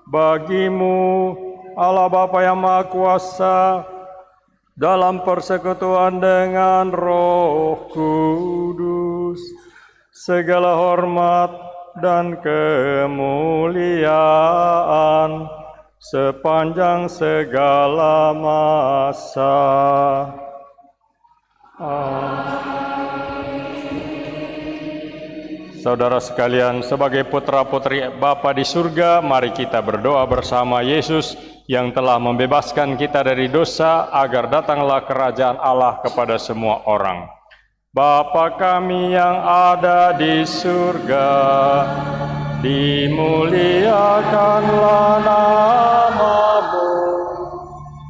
bagimu Allah Bapa yang Maha Kuasa, dalam persekutuan dengan Roh Kudus, segala hormat dan kemuliaan sepanjang segala masa. Amin. Saudara sekalian, sebagai putra-putri Bapa di surga, mari kita berdoa bersama Yesus yang telah membebaskan kita dari dosa, agar datanglah kerajaan Allah kepada semua orang. Bapa kami yang ada di surga, dimuliakanlah nama-Mu,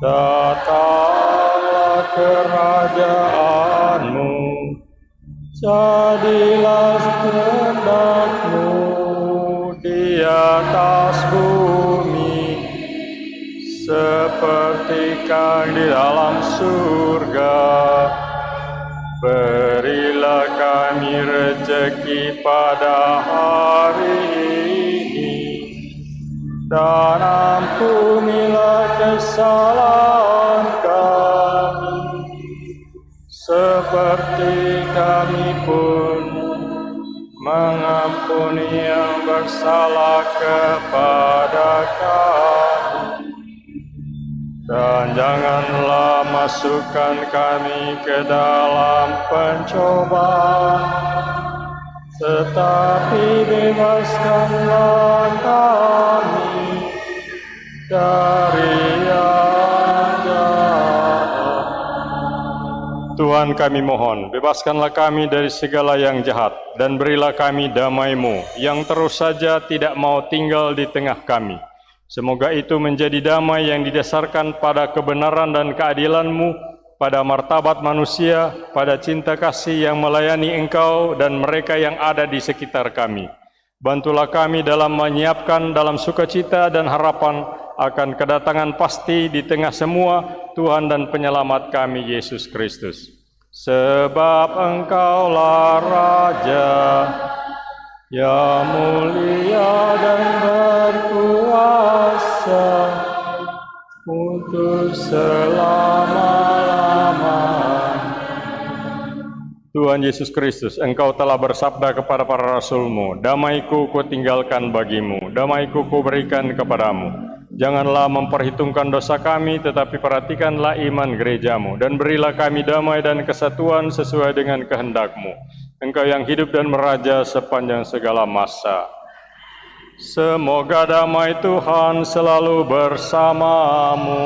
datanglah kerajaan-Mu, jadilah kehendak-Mu di atas bumi, seperti di dalam surga. Berilah kami rezeki pada hari ini, dan ampunilah kesalahan kami, seperti kami pun mengampuni yang bersalah kepada kami. Dan janganlah masukkan kami ke dalam pencobaan, tetapi bebaskanlah kami dari yang jahat. Tuhan, kami mohon, bebaskanlah kami dari segala yang jahat, dan berilah kami damai-Mu yang terus saja tidak mau tinggal di tengah kami. Semoga itu menjadi damai yang didasarkan pada kebenaran dan keadilan-Mu, pada martabat manusia, pada cinta kasih yang melayani Engkau dan mereka yang ada di sekitar kami. Bantulah kami dalam menyiapkan dalam sukacita dan harapan akan kedatangan pasti di tengah semua Tuhan dan Penyelamat kami, Yesus Kristus. Sebab Engkaulah Raja yang mulia dan berkuasa untuk selama-lamanya. Tuhan Yesus Kristus, Engkau telah bersabda kepada para rasul-Mu, damai-Ku Kutinggalkan bagimu, damai-Ku Kuberikan kepadamu. Janganlah memperhitungkan dosa kami, tetapi perhatikanlah iman gereja-Mu, dan berilah kami damai dan kesatuan sesuai dengan kehendak-Mu. Engkau yang hidup dan meraja sepanjang segala masa. Semoga damai Tuhan selalu bersamamu.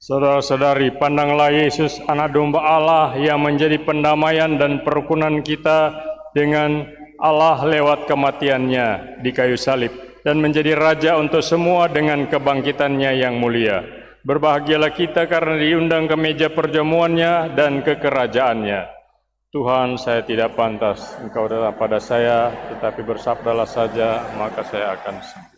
Saudara-saudari, pandanglah Yesus, anak domba Allah yang menjadi pendamaian dan perukunan kita dengan Allah lewat kematiannya di kayu salib dan menjadi raja untuk semua dengan kebangkitannya yang mulia. Berbahagialah kita karena diundang ke meja perjamuannya dan ke kerajaannya. Tuhan, saya tidak pantas Engkau datang pada saya, tetapi bersabdalah saja, maka saya akan sembuh.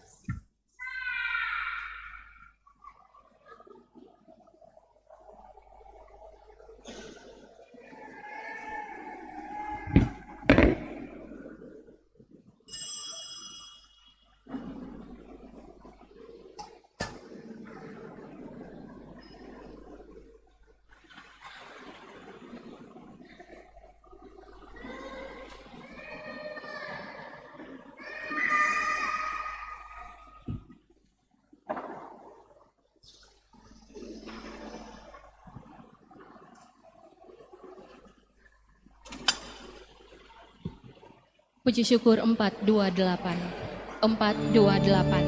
Puji syukur 428. 428.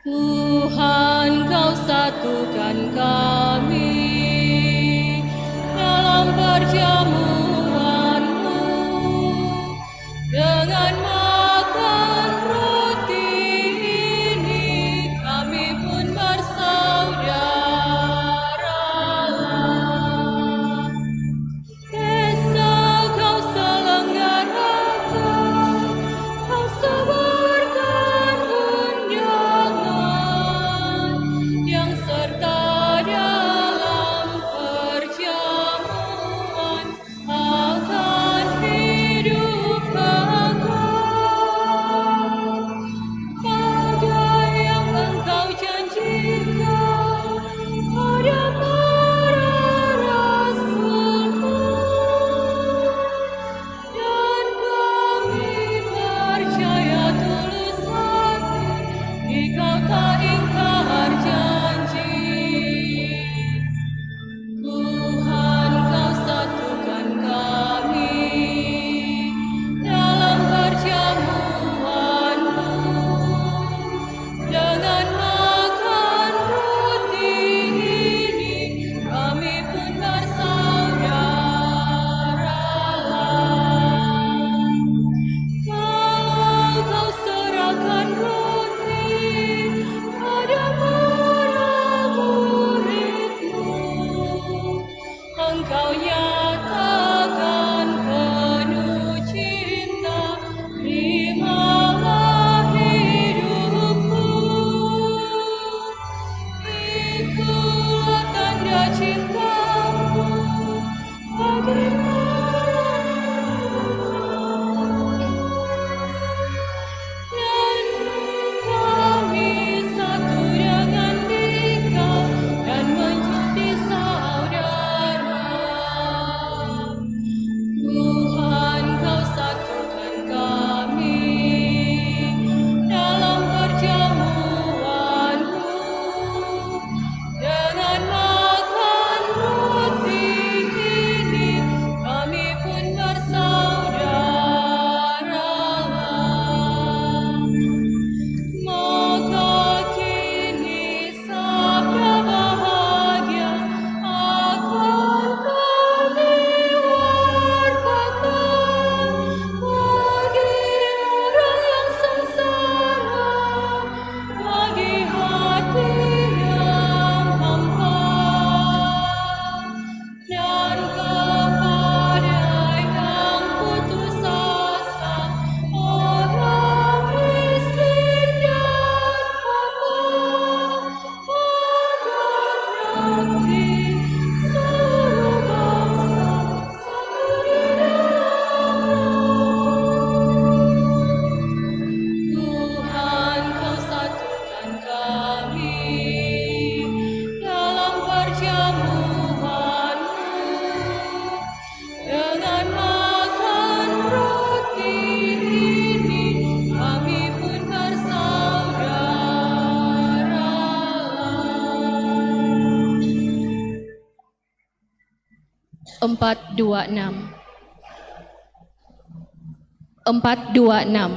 Tuhan, Kau satukan kami dalam perjamuan-Mu dengan makan roti ini, kami pun bersaudara. Pesta Kau selenggarakan, Kau sebarkan undangan yang serta dalam perjamuan akan hidup kekal. Pada yang Engkau janjikan pada para rasul-Mu, dan kami percaya tulus hati Engkau tak ingkar janji. Tuhan, Kau satukan kami dalam perjamuan-Mu dengan makan roti ini, kami pun bersaudara. Kalau Kau serahkan roti pada para murid-Mu, Engkau nyatakan penuh cinta, terimalah hidupku. Itulah tanda cinta-Mu bagiku. Dan kami satu dengan Dikau dan menjadi saudara. Tuhan, Kau satukan kami dalam perjamuan-Mu dengan makan roti ini, kami pun bersaudara. Maka kini sabda bahagia akan kami wartakan bagi orang yang sengsara, bagi hati yang hampa, dan kepada yang putus asa, orang miskin dan apa, agar nanti seluruh bangsa satu di dalam-Mu. Tuhan, Kau satukan kami dalam perjamuan-Mu dengan makan roti ini, kami pun bersaudara. 426. 426.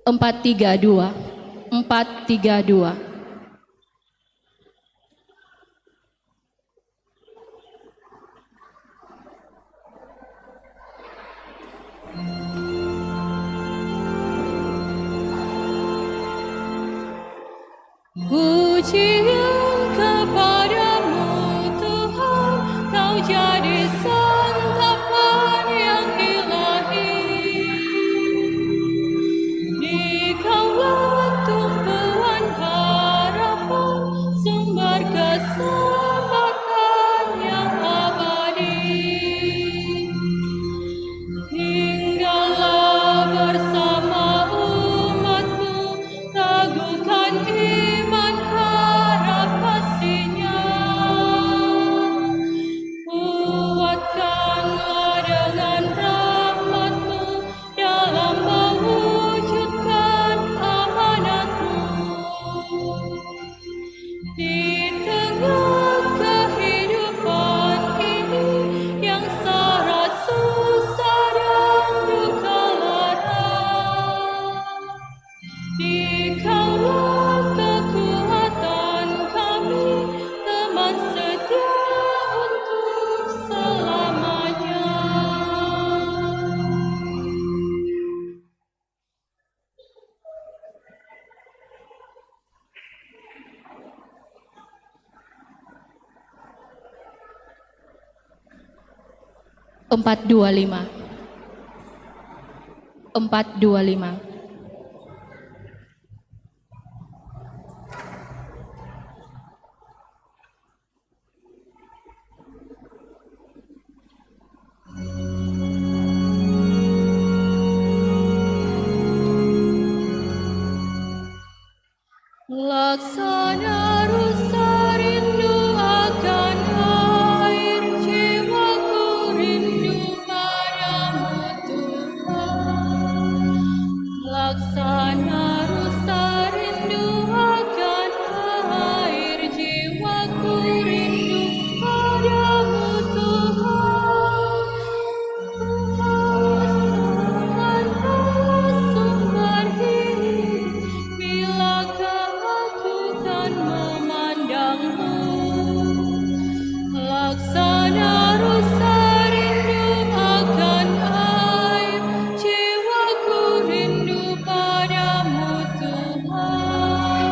432, 432. Pujian kepadamu Tuhan, Kau jadi santapan yang ilahi. Di Kaulah tumpuan harapan, sumber keselamatan yang abadi. Tinggallah bersama umat-Mu, teguhkan iman harap kasih-Nya. Kuatkanlah dengan rahmat-Mu dalam mewujudkan amanat-Mu. Di tengah kehidupan ini yang syarat susah dan duka lara, di Kaulah kekuatan kami, teman setia untuk selamanya. Empat dua lima, 425. Laksana rusa rindu akan air, jiwaku rindu padamu Tuhan. Laksana rusa rindu akan air, jiwaku rindu padamu Tuhan. Rasakanlah sumber hidup, bilakah aku kan memandangmu. Laksana rusa rindu akan air, jiwaku rindu padamu Tuhan.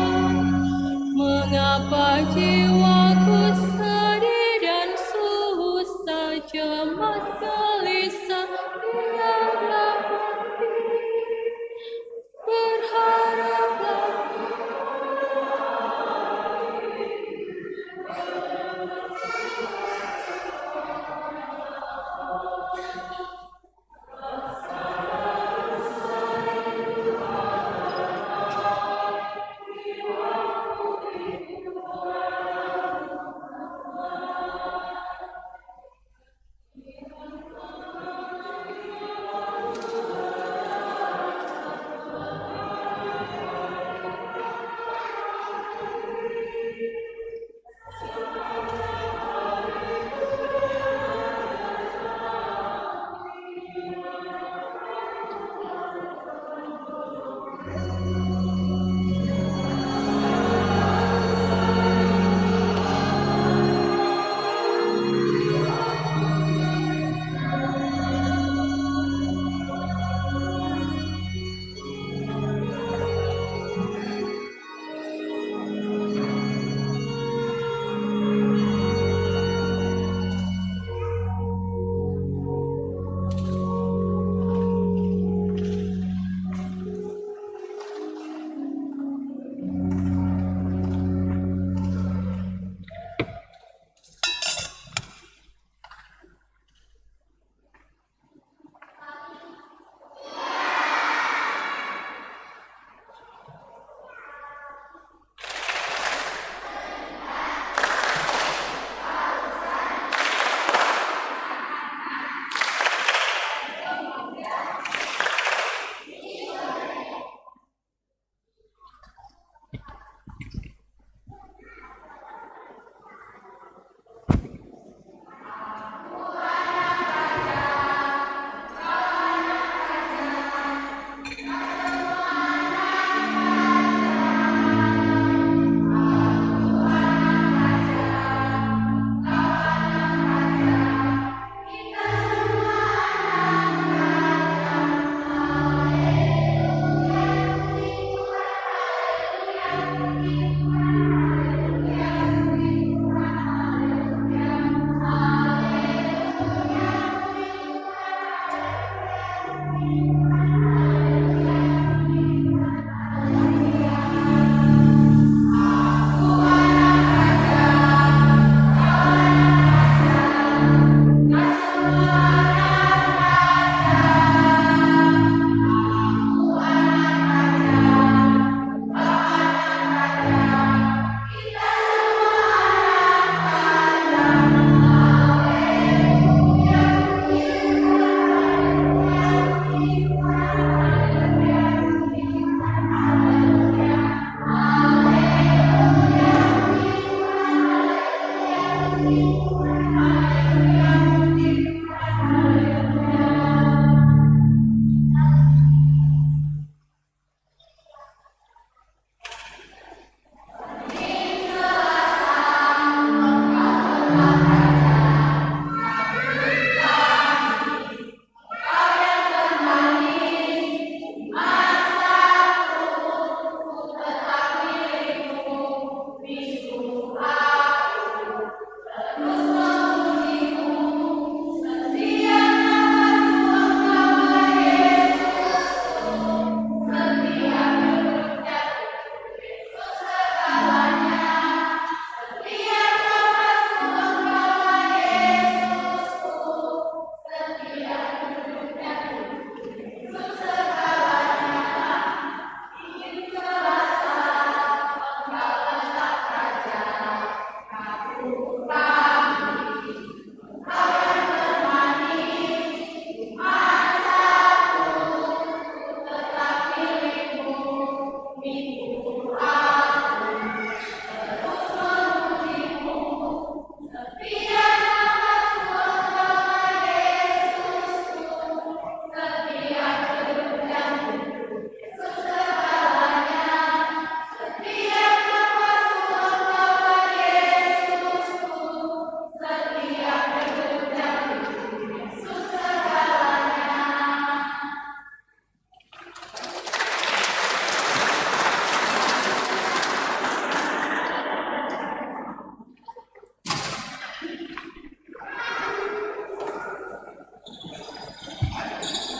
Mengapa jiwaku sedih dan susah, cemas gelisah tiada arti. Berharaplah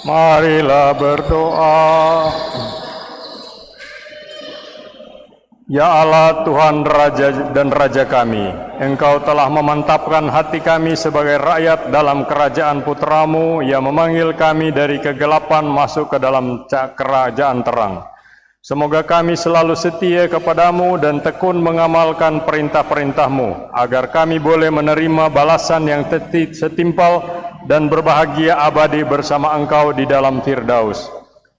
Marilah berdoa. Ya Allah, Tuhan Raja dan Raja kami, Engkau telah memantapkan hati kami sebagai rakyat dalam kerajaan Putra-Mu yang memanggil kami dari kegelapan masuk ke dalam kerajaan terang. Semoga kami selalu setia kepadamu dan tekun mengamalkan perintah-perintah-Mu, agar kami boleh menerima balasan yang setimpal dan berbahagia abadi bersama Engkau di dalam Firdaus.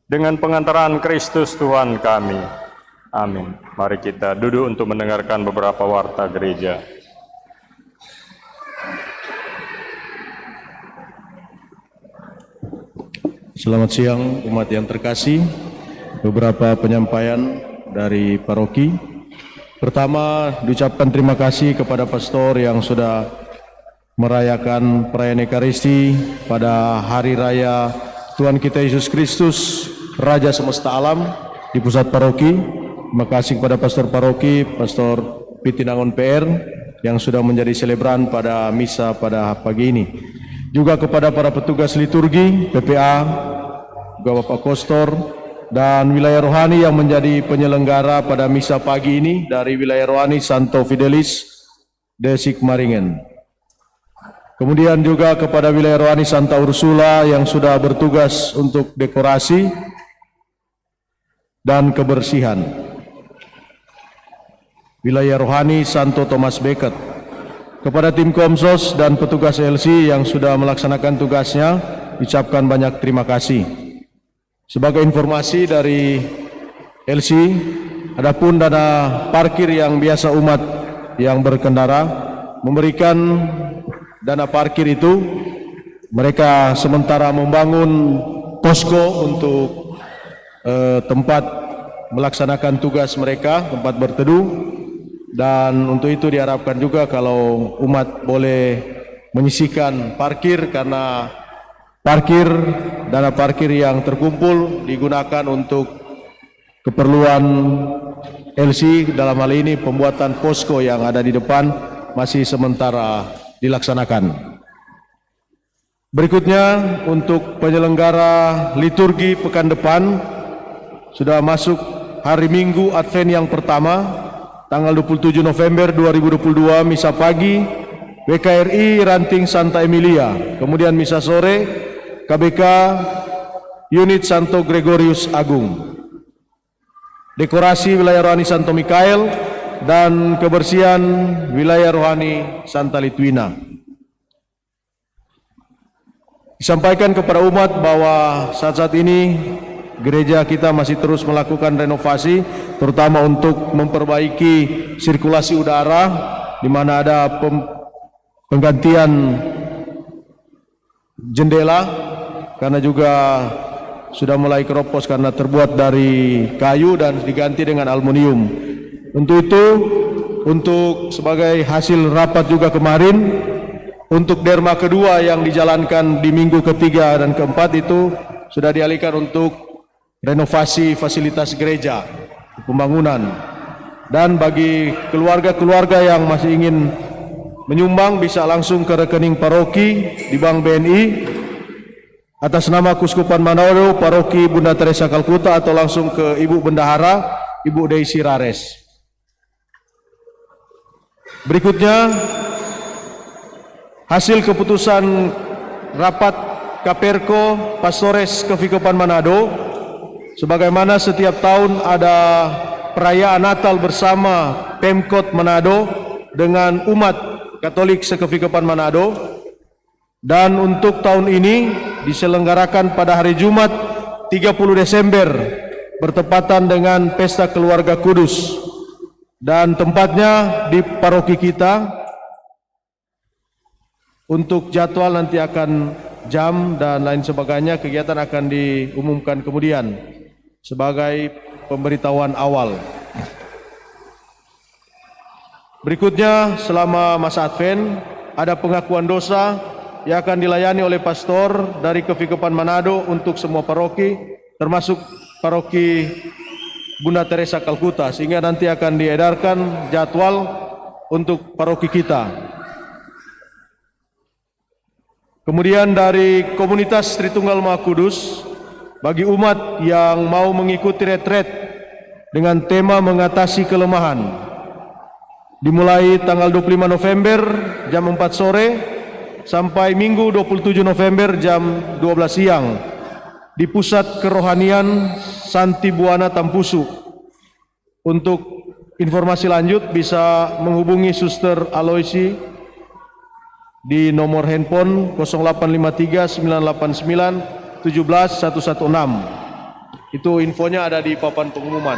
Dengan pengantaran Kristus Tuhan kami. Amin. Mari kita duduk untuk mendengarkan beberapa warta gereja. Selamat siang umat yang terkasih. Beberapa penyampaian dari paroki. Pertama, diucapkan terima kasih kepada pastor yang sudah merayakan perayaan Ekaristi pada hari raya Tuhan kita Yesus Kristus, Raja semesta alam di pusat paroki. Terima kasih kepada pastor paroki, Pastor Pitinangon PR yang sudah menjadi selebran pada misa pada pagi ini. Juga kepada para petugas liturgi, PPA, juga Bapak Kostor, dan wilayah rohani yang menjadi penyelenggara pada misa pagi ini dari wilayah rohani Santo Fidelis, Desik Maringen. Kemudian juga kepada wilayah rohani Santa Ursula yang sudah bertugas untuk dekorasi dan kebersihan. Wilayah rohani Santo Thomas Becket. Kepada tim Komsos dan petugas LC yang sudah melaksanakan tugasnya, ucapkan banyak terima kasih. Sebagai informasi dari LC, adapun dana parkir yang biasa umat yang berkendara memberikan dana parkir itu, mereka sementara membangun posko untuk tempat melaksanakan tugas mereka, tempat berteduh. Dan untuk itu diharapkan juga kalau umat boleh menyisihkan parkir, karena dana parkir yang terkumpul digunakan untuk keperluan LC, dalam hal ini pembuatan posko yang ada di depan masih sementara dilaksanakan. Berikutnya untuk penyelenggara liturgi pekan depan, sudah masuk hari Minggu Advent yang pertama, tanggal 27 November 2022, misa pagi WKRI Ranting Santa Emilia, kemudian misa sore KBK Unit Santo Gregorius Agung, dekorasi wilayah rohani Santo Mikael, dan kebersihan wilayah rohani Santa Litwina. Disampaikan kepada umat bahwa saat ini gereja kita masih terus melakukan renovasi, terutama untuk memperbaiki sirkulasi udara, di mana ada penggantian jendela, karena juga sudah mulai keropos karena terbuat dari kayu dan diganti dengan aluminium. Untuk itu, untuk sebagai hasil rapat juga kemarin, untuk derma kedua yang dijalankan di minggu ketiga dan keempat itu sudah dialihkan untuk renovasi fasilitas gereja, pembangunan. Dan bagi keluarga-keluarga yang masih ingin menyumbang, bisa langsung ke rekening paroki di Bank BNI atas nama Kuskupan Manado, Paroki Bunda Teresa Kalkuta, atau langsung ke Ibu Bendahara, Ibu Deisi Rares. Berikutnya, hasil keputusan rapat Kaperko Pastores Kevikopan Manado. Sebagaimana setiap tahun ada perayaan Natal bersama Pemkot Manado dengan umat Katolik Sekevikopan Manado, dan untuk tahun ini diselenggarakan pada hari Jumat 30 Desember bertepatan dengan Pesta Keluarga Kudus, dan tempatnya di paroki kita. Untuk jadwal nanti akan jam dan lain sebagainya, kegiatan akan diumumkan kemudian sebagai pemberitahuan awal. Berikutnya, selama masa Advent ada pengakuan dosa yang akan dilayani oleh pastor dari Kevikopan Manado untuk semua paroki, termasuk paroki Bunda Teresa Kalkuta, sehingga nanti akan diedarkan jadwal untuk paroki kita. Kemudian dari komunitas Tritunggal Maha Kudus, bagi umat yang mau mengikuti retret dengan tema mengatasi kelemahan, dimulai tanggal 25 November jam 4 sore sampai Minggu 27 November jam 12 siang di Pusat Kerohanian Santi Buana Tampusu. Untuk informasi lanjut bisa menghubungi Suster Aloisi di nomor handphone 0853 989 17 116. Itu infonya ada di papan pengumuman.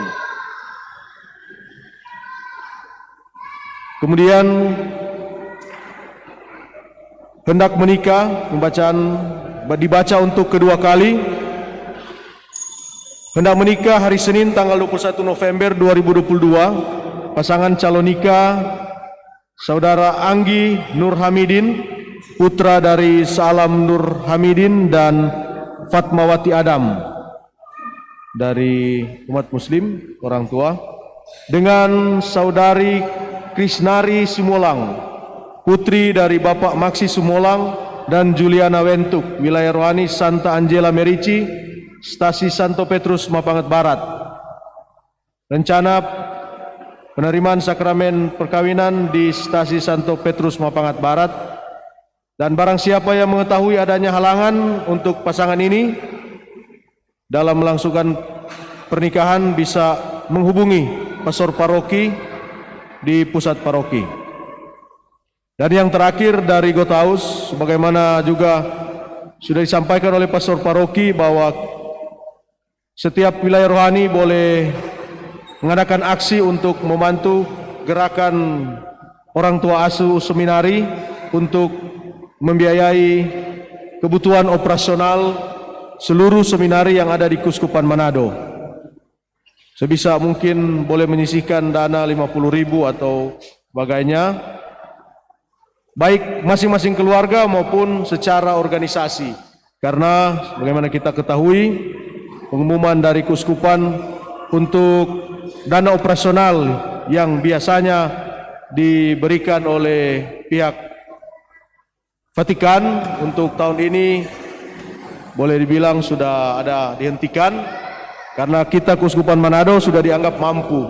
Kemudian hendak menikah, dibaca untuk kedua kali. Hendak menikah hari Senin tanggal 21 November 2022, pasangan calon nikah Saudara Anggi Nur Hamidin, putra dari Salam Nur Hamidin dan Fatmawati Adam dari umat Muslim, orang tua, dengan Saudari Krisnari Simolang, putri dari Bapak Maksi Simolang dan Juliana Wentuk, wilayah rohani Santa Angela Merici, Stasi Santo Petrus Mapangat Barat. Rencana penerimaan sakramen perkawinan di Stasi Santo Petrus Mapangat Barat, dan barang siapa yang mengetahui adanya halangan untuk pasangan ini dalam melangsungkan pernikahan bisa menghubungi pastor paroki di pusat paroki. Dan yang terakhir dari Gotaus, sebagaimana juga sudah disampaikan oleh pastor paroki bahwa setiap wilayah rohani boleh mengadakan aksi untuk membantu gerakan orang tua asuh seminari untuk membiayai kebutuhan operasional seluruh seminari yang ada di Kuskupan Manado. Sebisa mungkin boleh menyisihkan dana 50.000 atau sebagainya, baik masing-masing keluarga maupun secara organisasi. Karena bagaimana kita ketahui, pengumuman dari Kuskupan untuk dana operasional yang biasanya diberikan oleh pihak Vatikan untuk tahun ini boleh dibilang sudah ada dihentikan karena kita Kuskupan Manado sudah dianggap mampu.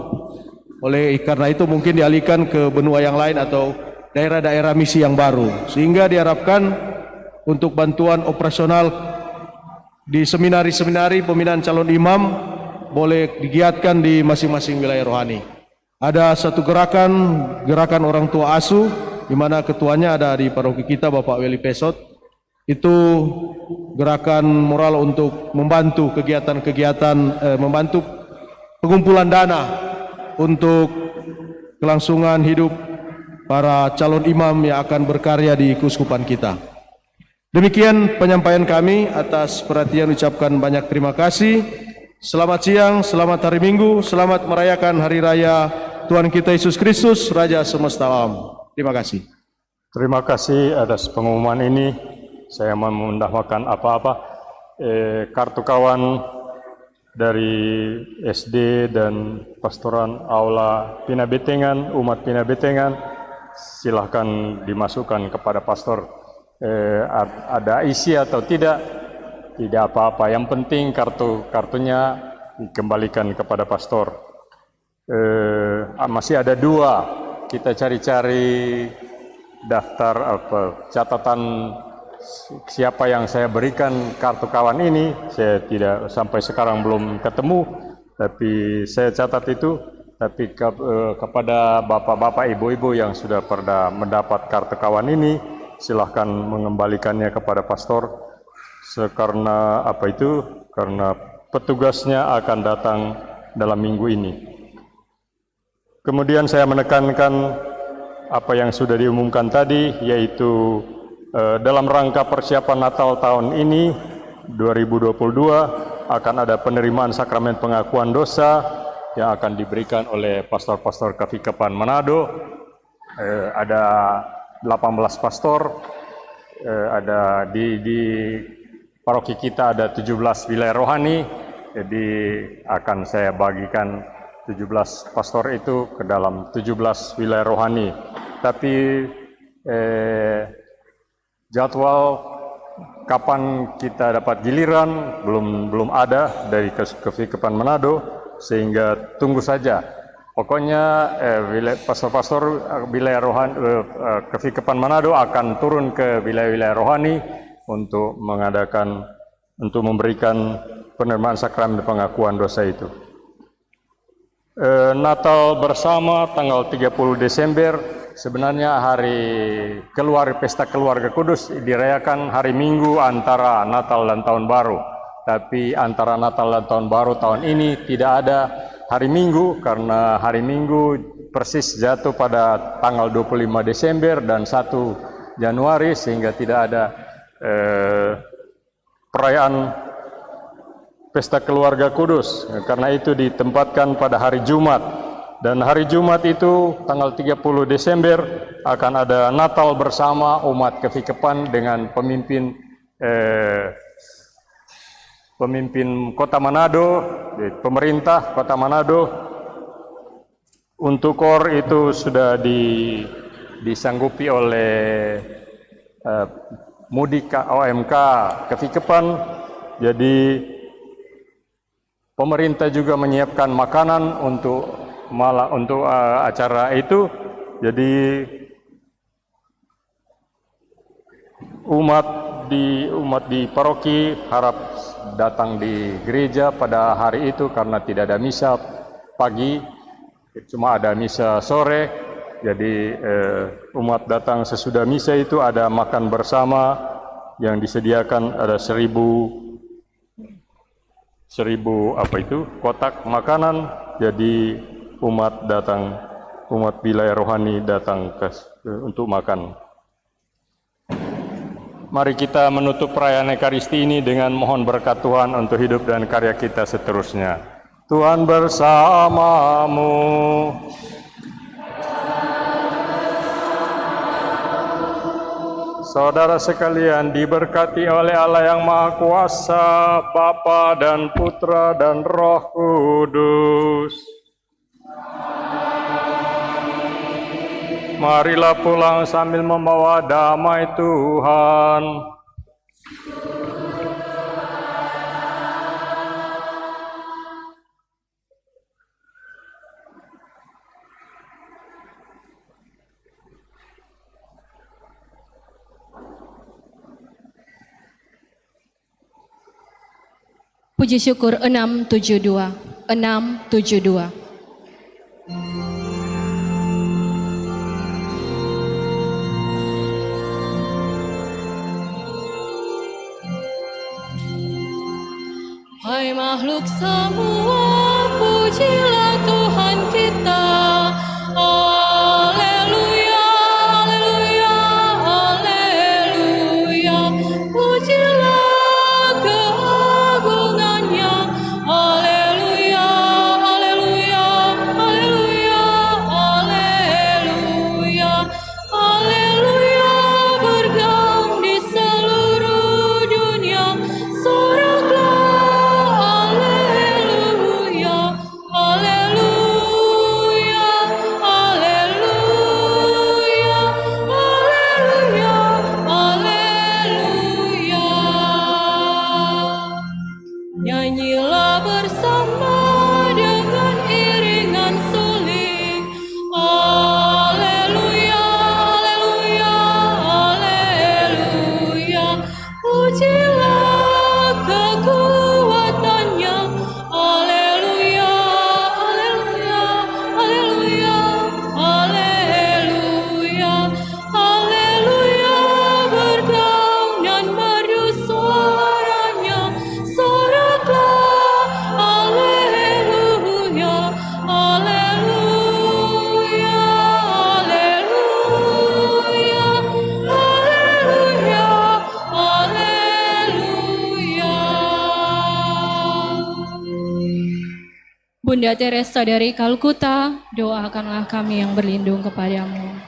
Oleh karena itu mungkin dialihkan ke benua yang lain atau daerah-daerah misi yang baru, sehingga diharapkan untuk bantuan operasional di seminari-seminari pembinaan calon imam boleh digiatkan di masing-masing wilayah rohani. Ada satu gerakan orang tua asuh, di mana ketuanya ada di paroki kita Bapak Weli Pesot. Itu gerakan moral untuk membantu kegiatan-kegiatan, membantu pengumpulan dana untuk kelangsungan hidup para calon imam yang akan berkarya di Kuskupan kita. Demikian penyampaian kami. Atas perhatian ucapkan banyak terima kasih. Selamat siang, selamat hari Minggu, selamat merayakan Hari Raya Tuhan kita Yesus Kristus, Raja Semesta Alam. Terima kasih. Terima kasih atas pengumuman ini. Saya mau mendahwakan apa-apa. Kartu kawan dari SD dan Pastoran Aula Pinabetengan, umat Pinabetengan, silahkan dimasukkan kepada pastor. Ada isi atau tidak? Tidak apa-apa, yang penting kartunya dikembalikan kepada pastor. Masih ada 2, kita cari-cari daftar catatan siapa yang saya berikan kartu kawan ini. Saya tidak sampai sekarang belum ketemu, tapi saya catat itu. Tapi kepada bapak-bapak, ibu-ibu yang sudah pernah mendapat kartu kawan ini, silahkan mengembalikannya kepada pastor. Karena karena petugasnya akan datang dalam minggu ini. Kemudian saya menekankan apa yang sudah diumumkan tadi, yaitu dalam rangka persiapan Natal tahun ini 2022 akan ada penerimaan sakramen pengakuan dosa yang akan diberikan oleh pastor-pastor Kavikapan Manado. Ada 18 pastor, ada di paroki kita ada 17 wilayah rohani, jadi akan saya bagikan 17 pastor itu ke dalam 17 wilayah rohani. Tapi jadwal kapan kita dapat giliran belum ada dari Kefikepan Manado, sehingga tunggu saja. Pokoknya pastor-pastor wilayah rohani Kefikepan Manado akan turun ke wilayah-wilayah rohani untuk memberikan penerimaan sakramen pengakuan dosa itu. Natal bersama tanggal 30 Desember sebenarnya hari pesta keluarga kudus dirayakan hari Minggu antara Natal dan Tahun Baru. Tapi antara Natal dan Tahun Baru tahun ini tidak ada hari Minggu, karena hari Minggu persis jatuh pada tanggal 25 Desember dan 1 Januari, sehingga tidak ada perayaan pesta keluarga kudus. Karena itu ditempatkan pada hari Jumat, dan hari Jumat itu tanggal 30 Desember akan ada Natal bersama umat Kefikepan dengan pemimpin Kota Manado, pemerintah Kota Manado. Untuk KOR itu sudah disanggupi oleh Mudika OMK Kefikepan. Jadi pemerintah juga menyiapkan makanan untuk acara itu. Jadi umat di paroki harap datang di gereja pada hari itu, karena tidak ada misa pagi, cuma ada misa sore. Jadi umat datang sesudah misa itu, ada makan bersama yang disediakan, ada 1000 kotak makanan. Jadi umat wilayah rohani datang untuk makan. Mari kita menutup perayaan Ekaristi ini dengan mohon berkat Tuhan untuk hidup dan karya kita seterusnya. Tuhan bersamamu. Saudara sekalian, diberkati oleh Allah yang Maha Kuasa, Bapa dan Putra dan Roh Kudus. Marilah pulang sambil membawa damai Tuhan. Puji syukur 672. 672. Hai makhluk semua, pujilah Tuhan kita. Haleluya, haleluya, haleluya. Pujilah keagungannya. Haleluya, haleluya, haleluya, haleluya. Haleluya, bergaung di seluruh dunia. Soraklah. Nyanyilah bersama dengan iringan suling. Haleluya, haleluya, haleluya. Pujilah kekuatannya. Haleluya, haleluya, haleluya, haleluya. Haleluya, bergaung dan merdu suaranya. Bunda Teresa dari Kalkuta, doakanlah kami yang berlindung kepadamu.